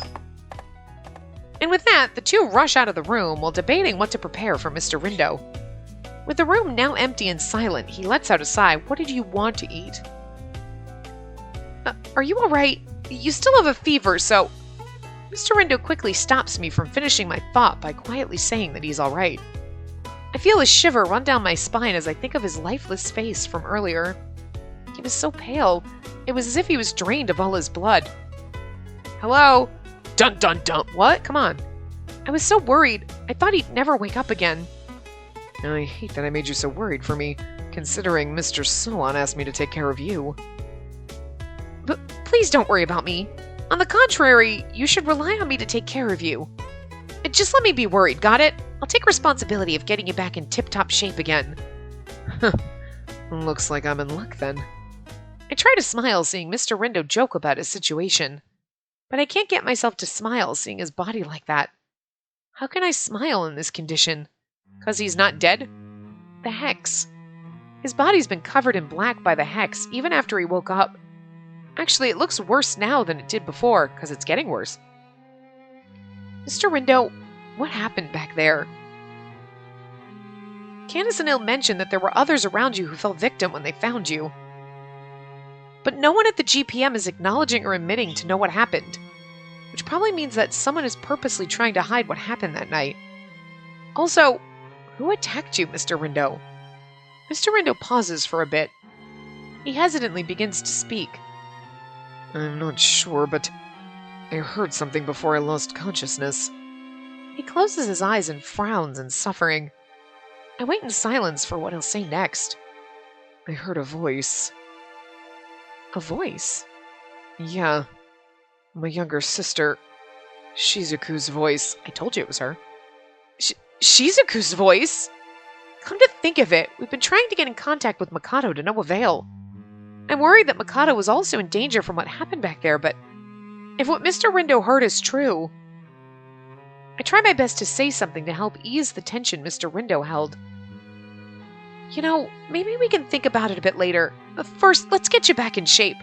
And with that, the two rush out of the room while debating what to prepare for Mr. Rindo. With the room now empty and silent, he lets out a sigh. What did you want to eat? Are you alright? You still have a fever, so... Mr. Rindo quickly stops me from finishing my thought by quietly saying that he's alright. I feel a shiver run down my spine as I think of his lifeless face from earlier. He was so pale. It was as if he was drained of all his blood. Hello? Dun dun dun. What? Come on. I was so worried. I thought he'd never wake up again. I hate that I made you so worried for me, considering Mr. Solon asked me to take care of you. But please don't worry about me. On the contrary, you should rely on me to take care of you. Just let me be worried, got it? I'll take responsibility of getting you back in tip-top shape again. Looks like I'm in luck then. I try to smile seeing Mr. Rindo joke about his situation. But I can't get myself to smile seeing his body like that. How can I smile in this condition? 'Cause he's not dead? The hex. His body's been covered in black by the hex even after he woke up. Actually, it looks worse now than it did before, 'cause it's getting worse. Mr. Rindo, what happened back there? Candace and Il mentioned that there were others around you who fell victim when they found you. But no one at the GPM is acknowledging or admitting to know what happened, which probably means that someone is purposely trying to hide what happened that night. Also, who attacked you, Mr. Rindo? Mr. Rindo pauses for a bit. He hesitantly begins to speak. I'm not sure, but I heard something before I lost consciousness. He closes his eyes and frowns in suffering. I wait in silence for what he'll say next. I heard a voice. A voice? Yeah. My younger sister, Shizuku's voice. I told you it was her. Shizuku's voice? Come to think of it, we've been trying to get in contact with Mikado to no avail. I'm worried that Mikado was also in danger from what happened back there, but if what Mr. Rindo heard is true... I try my best to say something to help ease the tension Mr. Rindo held. You know, maybe we can think about it a bit later. But first, let's get you back in shape.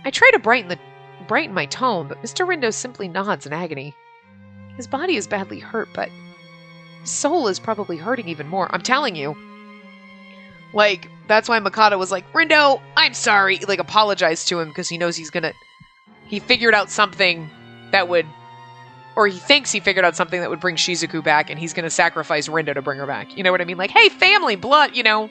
I try to brighten my tone, but Mr. Rindo simply nods in agony. His body is badly hurt, but his soul is probably hurting even more. I'm telling you. Like, that's why Mikado was like, Rindo, I'm sorry. Like, apologize to him because he knows he figured out something that would, or he thinks he figured out something that would bring Shizuku back, and he's going to sacrifice Rindo to bring her back. You know what I mean? Like, hey, family, blood, you know.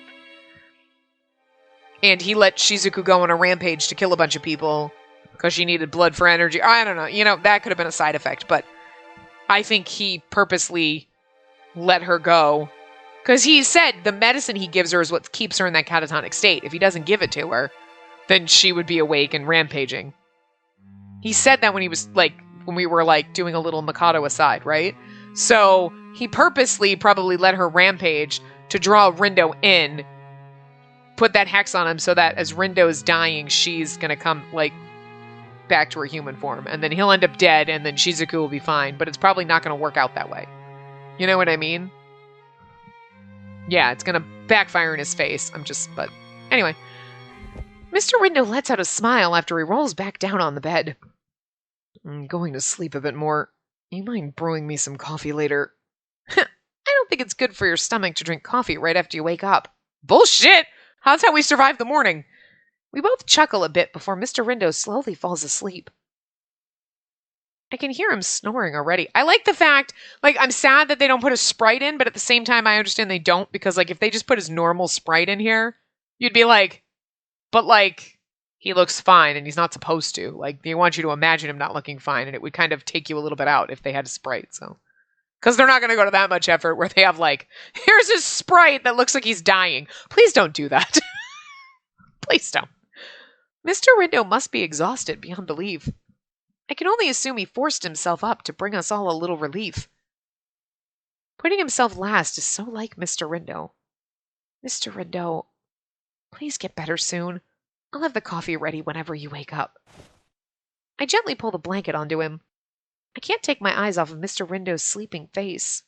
And he let Shizuku go on a rampage to kill a bunch of people because she needed blood for energy. I don't know. You know, that could have been a side effect, but I think he purposely let her go because he said the medicine he gives her is what keeps her in that catatonic state. If he doesn't give it to her, then she would be awake and rampaging. He said that when he was like, when we were like doing a little Mikado aside, right? So he purposely probably let her rampage to draw Rindo in, put that hex on him so that as Rindo's dying, she's gonna come like back to her human form, and then he'll end up dead, and then Shizuku will be fine. But it's probably not gonna work out that way. You know what I mean? Yeah, it's gonna backfire in his face. But anyway. Mr. Rindo lets out a smile after he rolls back down on the bed. I'm going to sleep a bit more. You mind brewing me some coffee later? I don't think it's good for your stomach to drink coffee right after you wake up. Bullshit! How's how we survive the morning? We both chuckle a bit before Mr. Rindo slowly falls asleep. I can hear him snoring already. I like the fact, like, I'm sad that they don't put a sprite in, but at the same time, I understand they don't, because, like, if they just put his normal sprite in here, you'd be like, but, like, he looks fine, and he's not supposed to. Like, they want you to imagine him not looking fine, and it would kind of take you a little bit out if they had a sprite, so. Because they're not going to go to that much effort where they have, like, here's his sprite that looks like he's dying. Please don't do that. Please don't. Mr. Rindo must be exhausted beyond belief. I can only assume he forced himself up to bring us all a little relief. Putting himself last is so like Mr. Rindo. Mr. Rindo, please get better soon. I'll have the coffee ready whenever you wake up. I gently pull the blanket onto him. I can't take my eyes off of Mr. Rindo's sleeping face.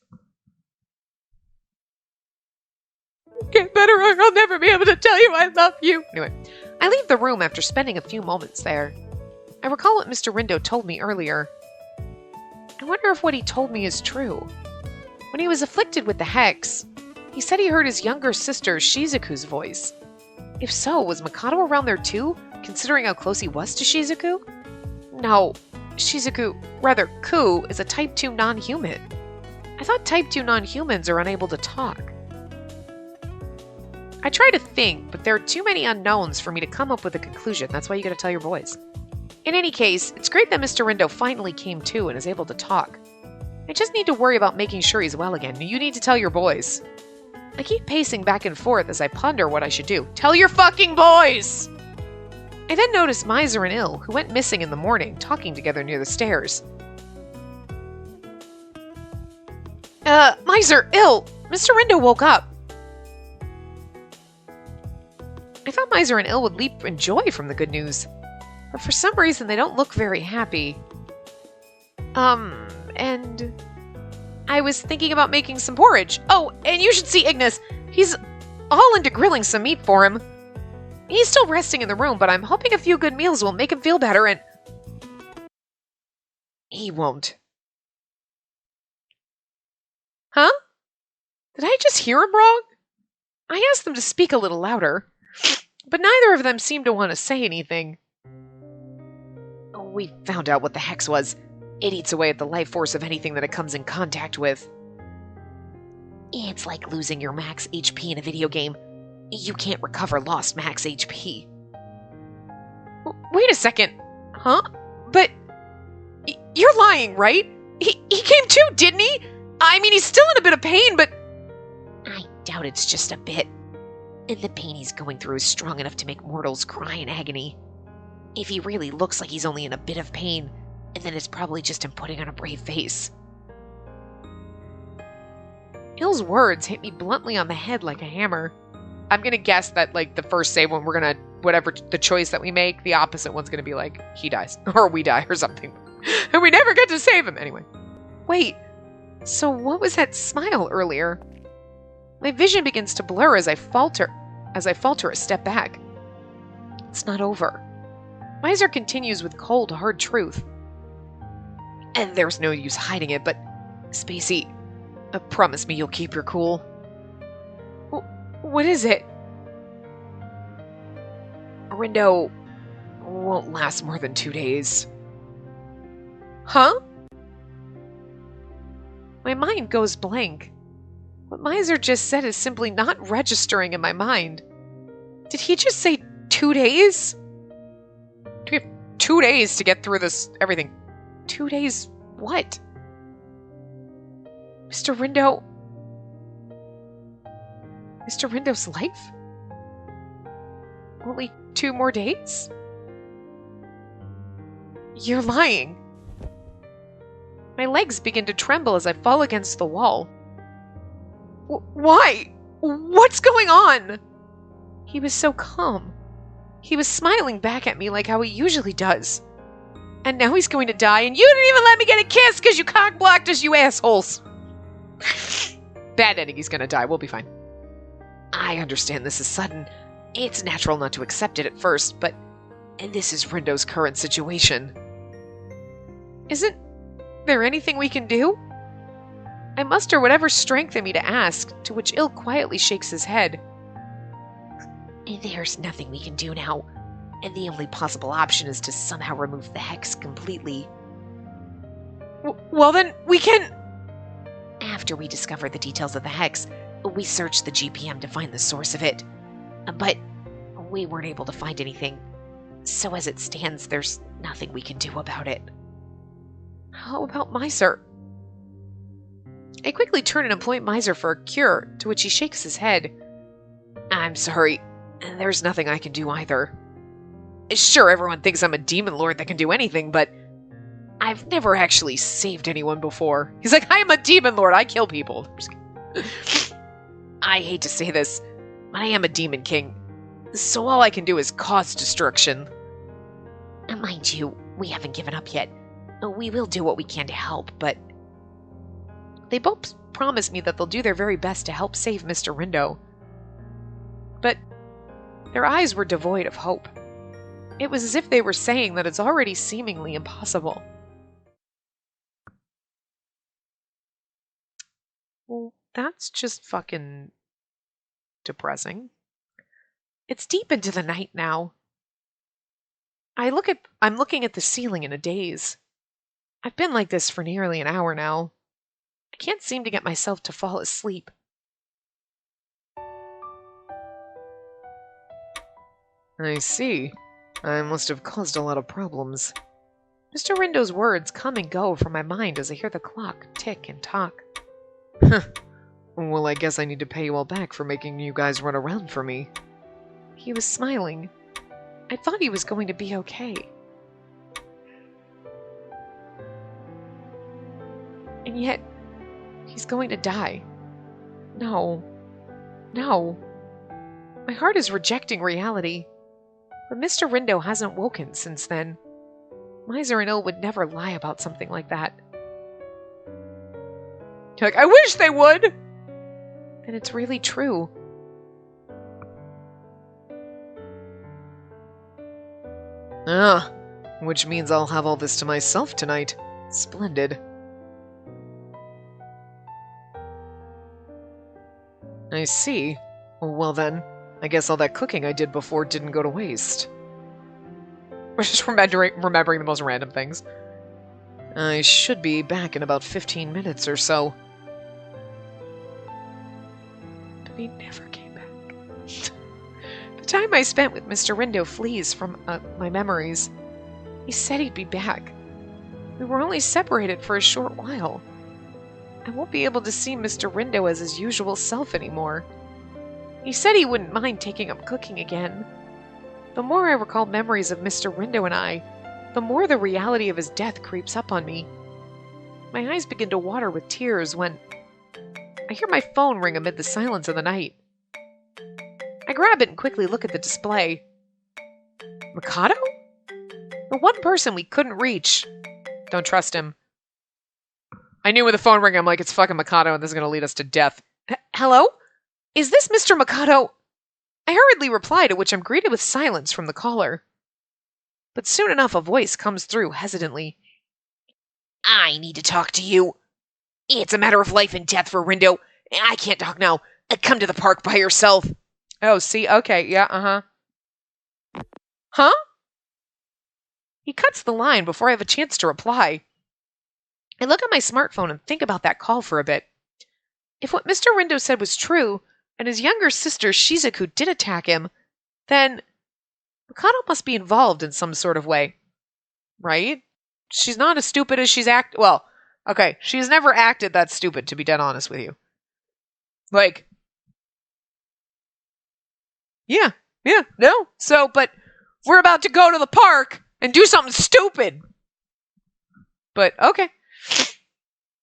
Get better or I'll never be able to tell you I love you. Anyway, I leave the room after spending a few moments there. I recall what Mr. Rindo told me earlier. I wonder if what he told me is true. When he was afflicted with the hex, he said he heard his younger sister Shizuku's voice. If so, was Mikado around there too, considering how close he was to Shizuku? No, Ku, is a Type 2 non-human. I thought Type 2 non-humans are unable to talk. I try to think, but there are too many unknowns for me to come up with a conclusion. That's why you gotta tell your boys. In any case, it's great that Mr. Rindo finally came to and is able to talk. I just need to worry about making sure he's well again. You need to tell your boys. I keep pacing back and forth as I ponder what I should do. Tell your fucking boys! I then notice Miser and Il, who went missing in the morning, talking together near the stairs. Miser, Il! Mr. Rindo woke up. I thought Miser and Il would leap in joy from the good news, but for some reason they don't look very happy. And I was thinking about making some porridge. Oh, and you should see Ignis. He's all into grilling some meat for him. He's still resting in the room, but I'm hoping a few good meals will make him feel better and... He won't. Huh? Did I just hear him wrong? I asked them to speak a little louder, but neither of them seemed to want to say anything. We found out what the hex was. It eats away at the life force of anything that it comes in contact with. It's like losing your max HP in a video game. You can't recover lost max HP. Wait a second. Huh? But... You're lying, right? He came too, didn't he? I mean, he's still in a bit of pain, but... I doubt it's just a bit. And the pain he's going through is strong enough to make mortals cry in agony. If he really looks like he's only in a bit of pain, and then it's probably just him putting on a brave face. Il's words hit me bluntly on the head like a hammer. I'm gonna guess that, like, the first save when we're gonna, whatever the choice that we make, the opposite one's gonna be like, he dies, or we die, or something. And we never get to save him! Anyway. Wait, so what was that smile earlier? My vision begins to blur as I falter a step back. It's not over. Miser continues with cold, hard truth. And there's no use hiding it, but... Spacey, promise me you'll keep your cool. What is it? Rindo won't last more than 2 days. Huh? My mind goes blank. What Miser just said is simply not registering in my mind. Did he just say 2 days? Do we have 2 days to get through this everything? 2 days what? Mr. Rindo... Mr. Rindo's life? Only 2 more days? You're lying. My legs begin to tremble as I fall against the wall. Why? What's going on? He was so calm. He was smiling back at me like how he usually does. And now he's going to die, and you didn't even let me get a kiss because you cock-blocked us, you assholes. Bad ending, he's gonna die. We'll be fine. I understand this is sudden. It's natural not to accept it at first, but... And this is Rindo's current situation. Isn't there anything we can do? I muster whatever strength in me to ask, to which Il quietly shakes his head. There's nothing we can do now, and the only possible option is to somehow remove the hex completely. Well then, we can... After we discover the details of the hex, we searched the GPM to find the source of it. But we weren't able to find anything. So as it stands, there's nothing we can do about it. How about Miser? I quickly turn and employ Miser for a cure, to which he shakes his head. I'm sorry. There's nothing I can do either. Sure, everyone thinks I'm a demon lord that can do anything, but I've never actually saved anyone before. He's like, I am a demon lord, I kill people. I hate to say this, but I am a demon king, so all I can do is cause destruction. Mind you, we haven't given up yet. We will do what we can to help, but They both promise me that they'll do their very best to help save Mr. Rindo. But their eyes were devoid of hope. It was as if they were saying that it's already seemingly impossible. Well, that's just fucking depressing. It's deep into the night now. I'm looking at the ceiling in a daze. I've been like this for nearly an hour now. I can't seem to get myself to fall asleep. I see. I must have caused a lot of problems. Mr. Rindo's words come and go from my mind as I hear the clock tick and talk. Well, I guess I need to pay you all back for making you guys run around for me. He was smiling. I thought he was going to be okay. And yet, he's going to die. No. No. My heart is rejecting reality. But Mr. Rindo hasn't woken since then. Miser and ill would never lie about something like that. You're like, I wish they would! And it's really true. Which means I'll have all this to myself tonight. Splendid. I see. Well then, I guess all that cooking I did before didn't go to waste. We're just remembering the most random things. I should be back in about 15 minutes or so. But he never came back. The time I spent with Mr. Rindo flees from my memories. He said he'd be back. We were only separated for a short while. I won't be able to see Mr. Rindo as his usual self anymore. He said he wouldn't mind taking up cooking again. The more I recall memories of Mr. Rindo and I, the more the reality of his death creeps up on me. My eyes begin to water with tears when I hear my phone ring amid the silence of the night. I grab it and quickly look at the display. Mikado? The one person we couldn't reach. Don't trust him. I knew with the phone ring, I'm like, it's fucking Mikado and this is going to lead us to death. Hello? Is this Mr. Mikado? I hurriedly reply, to which I'm greeted with silence from the caller. But soon enough a voice comes through hesitantly. I need to talk to you. It's a matter of life and death for Rindo. I can't talk now. Come to the park by yourself. Oh, see? Okay, yeah, Huh? He cuts the line before I have a chance to reply. I look at my smartphone and think about that call for a bit. If what Mr. Rindo said was true, and his younger sister Shizuku did attack him, then Mikado must be involved in some sort of way. Right? She's not as stupid as she's well, okay, she's never acted that stupid, to be dead honest with you. Like, yeah, no. So, but we're about to go to the park and do something stupid. But, okay.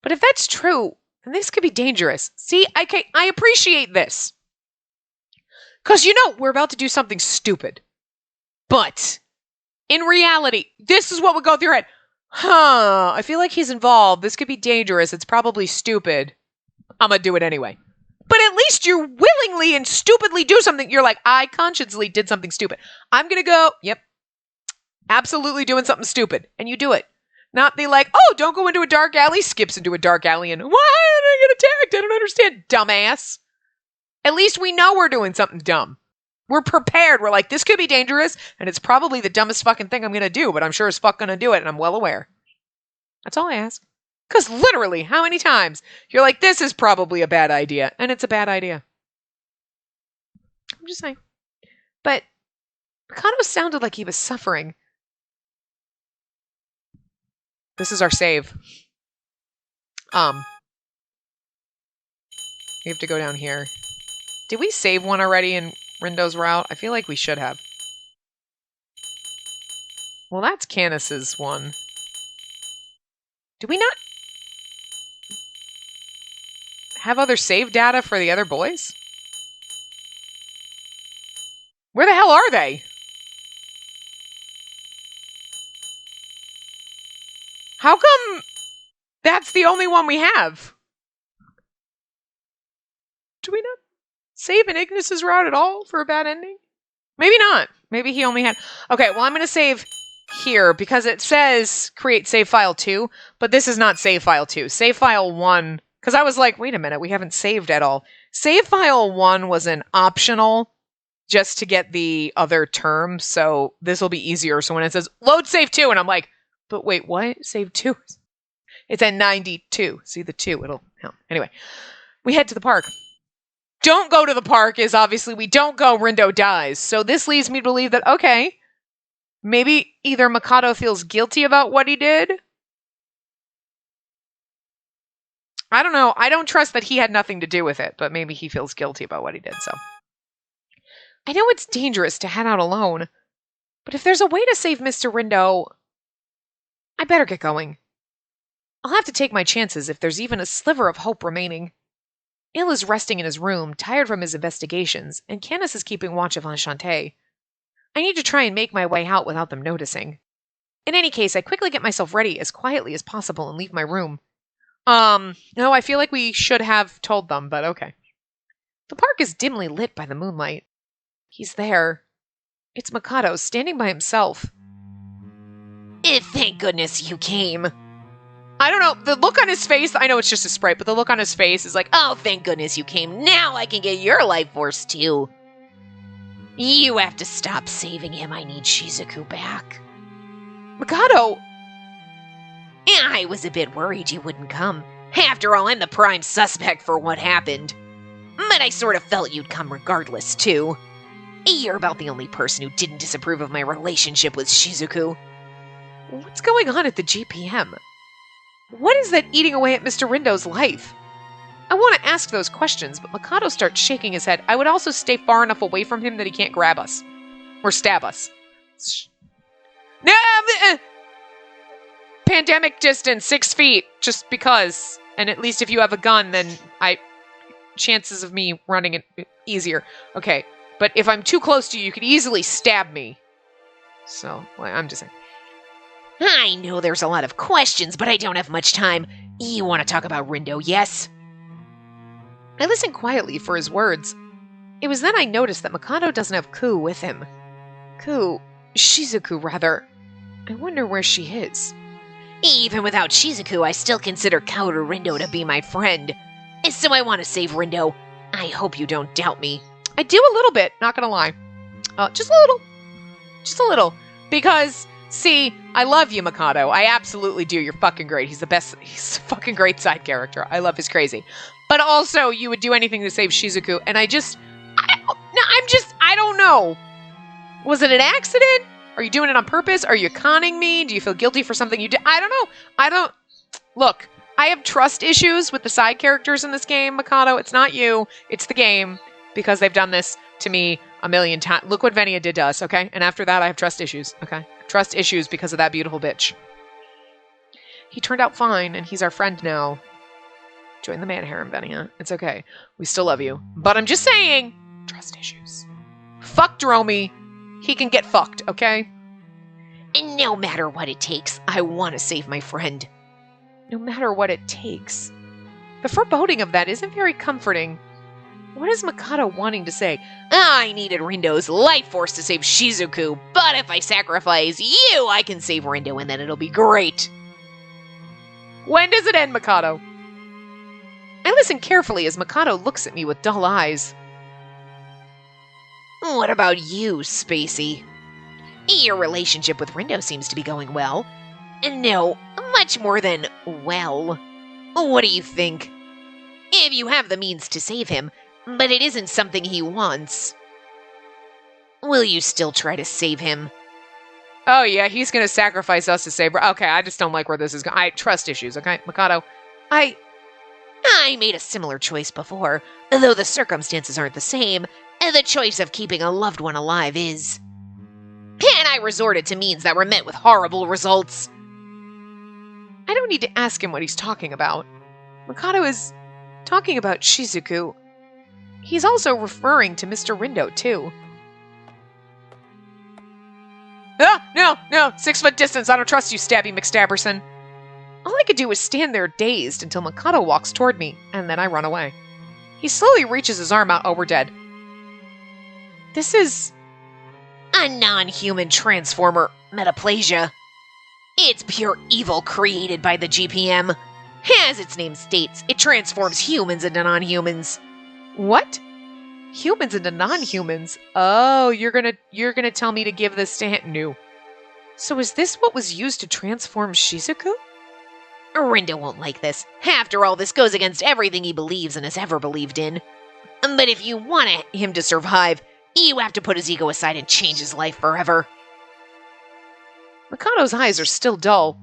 But if that's true, then this could be dangerous. See, I appreciate this. Because, we're about to do something stupid. But, in reality, this is what would go through your head. I feel like he's involved. This could be dangerous. It's probably stupid. I'm going to do it anyway. But at least you willingly and stupidly do something. You're like, I consciously did something stupid. I'm going to go, yep, absolutely doing something stupid. And you do it. Not be like, oh, don't go into a dark alley, skips into a dark alley, and why did I get attacked? I don't understand, dumbass. At least we know we're doing something dumb. We're prepared. We're like, this could be dangerous, and it's probably the dumbest fucking thing I'm going to do, but I'm sure as fuck going to do it, and I'm well aware. That's all I ask. Because literally, how many times you're like, this is probably a bad idea, and it's a bad idea. I'm just saying. But Mikado sounded like he was suffering. This is our save. We have to go down here. Did we save one already in Rindo's route? I feel like we should have. Well, that's Canis's one. Do we not have other save data for the other boys? Where the hell are they? How come that's the only one we have? Do we not save in Ignis's route at all for a bad ending? Maybe not. Maybe he only had... Okay, well, I'm going to save here because it says create save file 2, but this is not save file 2. Save file 1... Because I was like, wait a minute, we haven't saved at all. Save file 1 was an optional just to get the other term, so this will be easier. So when it says load save 2, and I'm like, but wait, what? Save 2? It's at 92. See the 2, it'll help. Anyway, we head to the park. Don't go to the park is obviously we don't go, Rindo dies. So this leads me to believe that, okay, maybe either Mikado feels guilty about what he did. I don't know. I don't trust that he had nothing to do with it, but maybe he feels guilty about what he did, so. I know it's dangerous to head out alone, but if there's a way to save Mr. Rindo, I better get going. I'll have to take my chances if there's even a sliver of hope remaining. Il is resting in his room, tired from his investigations, and Candace is keeping watch of Enchante. I need to try and make my way out without them noticing. In any case, I quickly get myself ready as quietly as possible and leave my room. No, I feel like we should have told them, but okay. The park is dimly lit by the moonlight. He's there. It's Mikado, standing by himself. Thank goodness you came. I don't know, the look on his face, I know it's just a sprite, but the look on his face is like, Oh, thank goodness you came. Now I can get your life force, too. You have to stop saving him. I need Shizuku back. Mikado! I was a bit worried you wouldn't come. After all, I'm the prime suspect for what happened. But I sort of felt you'd come regardless, too. You're about the only person who didn't disapprove of my relationship with Shizuku. What's going on at the GPM? What is that eating away at Mr. Rindo's life? I want to ask those questions, but Mikado starts shaking his head. I would also stay far enough away from him that he can't grab us. Or stab us. No! Pandemic distance, 6 feet, just because. And at least if you have a gun, then chances of me running it easier. Okay, but if I'm too close to you, you could easily stab me. So, I'm just saying. I know there's a lot of questions, but I don't have much time. You want to talk about Rindo, yes? I listened quietly for his words. It was then I noticed that Mikado doesn't have Ku with him. Shizuku, rather. I wonder where she is. Even without Shizuku, I still consider Kaoru Rindo to be my friend. So I want to save Rindo. I hope you don't doubt me. I do a little bit, not gonna lie. Just a little. Just a little. Because, see, I love you, Mikado. I absolutely do. You're fucking great. He's the best. He's a fucking great side character. I love his crazy. But also, you would do anything to save Shizuku, and I don't know. Was it an accident? Are you doing it on purpose? Are you conning me? Do you feel guilty for something you did? I don't know. Look, I have trust issues with the side characters in this game, Mikado. It's not you. It's the game. Because they've done this to me a million times. Look what Venia did to us, okay? And after that, I have trust issues, okay? Trust issues because of that beautiful bitch. He turned out fine, and he's our friend now. Join the man harem, Venia. It's okay. We still love you. But I'm just saying, trust issues. Fuck Dromi. He can get fucked, okay? And no matter what it takes, I want to save my friend. No matter what it takes. The foreboding of that isn't very comforting. What is Mikado wanting to say? I needed Rindo's life force to save Shizuku, but if I sacrifice you, I can save Rindo and then it'll be great. When does it end, Mikado? I listen carefully as Mikado looks at me with dull eyes. What about you, Spacey? Your relationship with Rindo seems to be going well. No, much more than well. What do you think? If you have the means to save him, but it isn't something he wants, will you still try to save him? Oh yeah, he's gonna sacrifice us to save her. Okay, I just don't like where this is going. I trust issues, okay? Mikado, I made a similar choice before, though the circumstances aren't the same. The choice of keeping a loved one alive is. And I resorted to means that were met with horrible results. I don't need to ask him what he's talking about. Mikado is talking about Shizuku. He's also referring to Mr. Rindo, too. No, 6 foot distance. I don't trust you, Stabby McStabberson. All I could do was stand there dazed until Mikado walks toward me, and then I run away. He slowly reaches his arm out. Oh, we're dead. This is A non-human transformer, metaplasia. It's pure evil created by the GPM. As its name states, it transforms humans into non-humans. what? Humans into non-humans. Oh, you're gonna tell me to give this to No. So is this what was used to transform Shizuku? Rindo won't like this. After all, this goes against everything he believes and has ever believed in. But if you want him to survive, you have to put his ego aside and change his life forever. Mikado's eyes are still dull.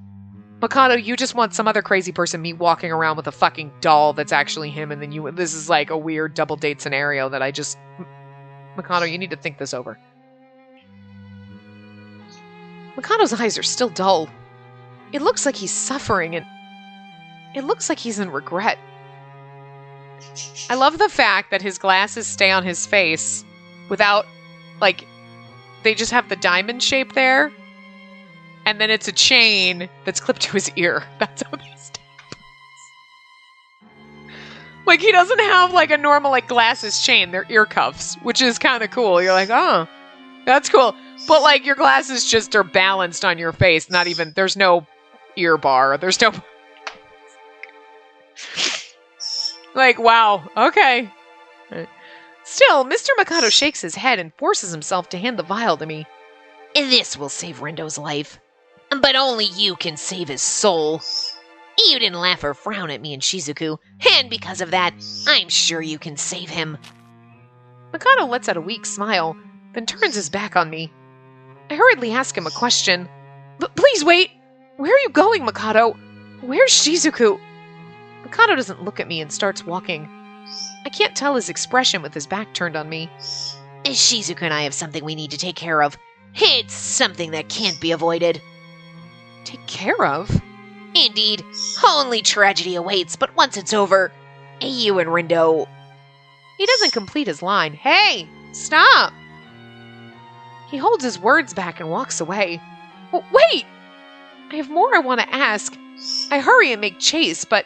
Mikado, you just want some other crazy person me walking around with a fucking doll that's actually him, and then this is like a weird double date scenario that I just... Mikado, you need to think this over. Mikado's eyes are still dull. It looks like he's suffering, and it looks like he's in regret. I love the fact that his glasses stay on his face without, like, they just have the diamond shape there, and then it's a chain that's clipped to his ear. That's how they stay. Like, he doesn't have, like, a normal, like, glasses chain. They're ear cuffs, which is kind of cool. You're like, oh, that's cool. But, like, your glasses just are balanced on your face. Not even, there's no ear bar. There's no... Like, wow, okay. Still, Mr. Mikado shakes his head and forces himself to hand the vial to me. This will save Rindo's life. But only you can save his soul. You didn't laugh or frown at me and Shizuku, and because of that, I'm sure you can save him. Mikado lets out a weak smile, then turns his back on me. I hurriedly ask him a question. Please wait! Where are you going, Mikado? Where's Shizuku? Mikado doesn't look at me and starts walking. I can't tell his expression with his back turned on me. Shizuku and I have something we need to take care of. It's something that can't be avoided. Take care of? Indeed. Only tragedy awaits, but once it's over, you and Rindo... He doesn't complete his line. Hey! Stop! He holds his words back and walks away. Wait! I have more I want to ask. I hurry and make chase, but...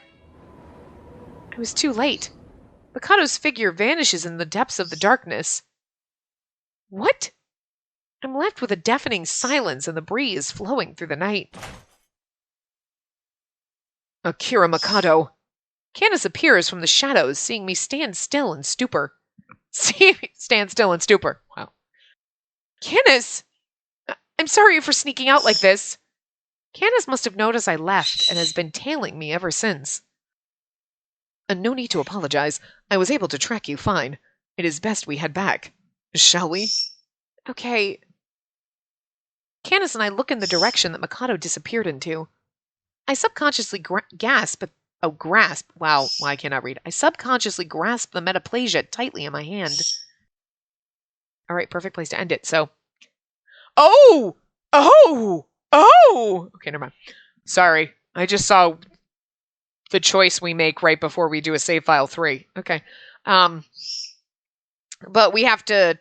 I was too late. Mikado's figure vanishes in the depths of the darkness. What? I'm left with a deafening silence and the breeze flowing through the night. Akira Mikado. Candace appears from the shadows, seeing me stand still in stupor. Wow. Candace! I'm sorry for sneaking out like this. Candace must have noticed I left and has been tailing me ever since. And no need to apologize. I was able to track you fine. It is best we head back. Shall we? Okay. Candace and I look in the direction that Mikado disappeared into. I subconsciously grasp. Wow, I cannot read. I subconsciously grasp the metaplasia tightly in my hand. All right, perfect place to end it. So, oh! Okay, never mind. Sorry, I just saw the choice we make right before we do a save file 3. Okay, but we have to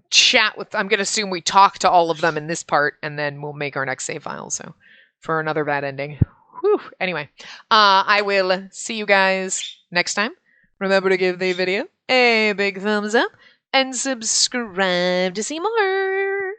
chat with. I'm gonna assume we talk to all of them in this part, and then we'll make our next save file. So, for another bad ending. Whew. Anyway, I will see you guys next time. Remember to give the video a big thumbs up and subscribe to see more.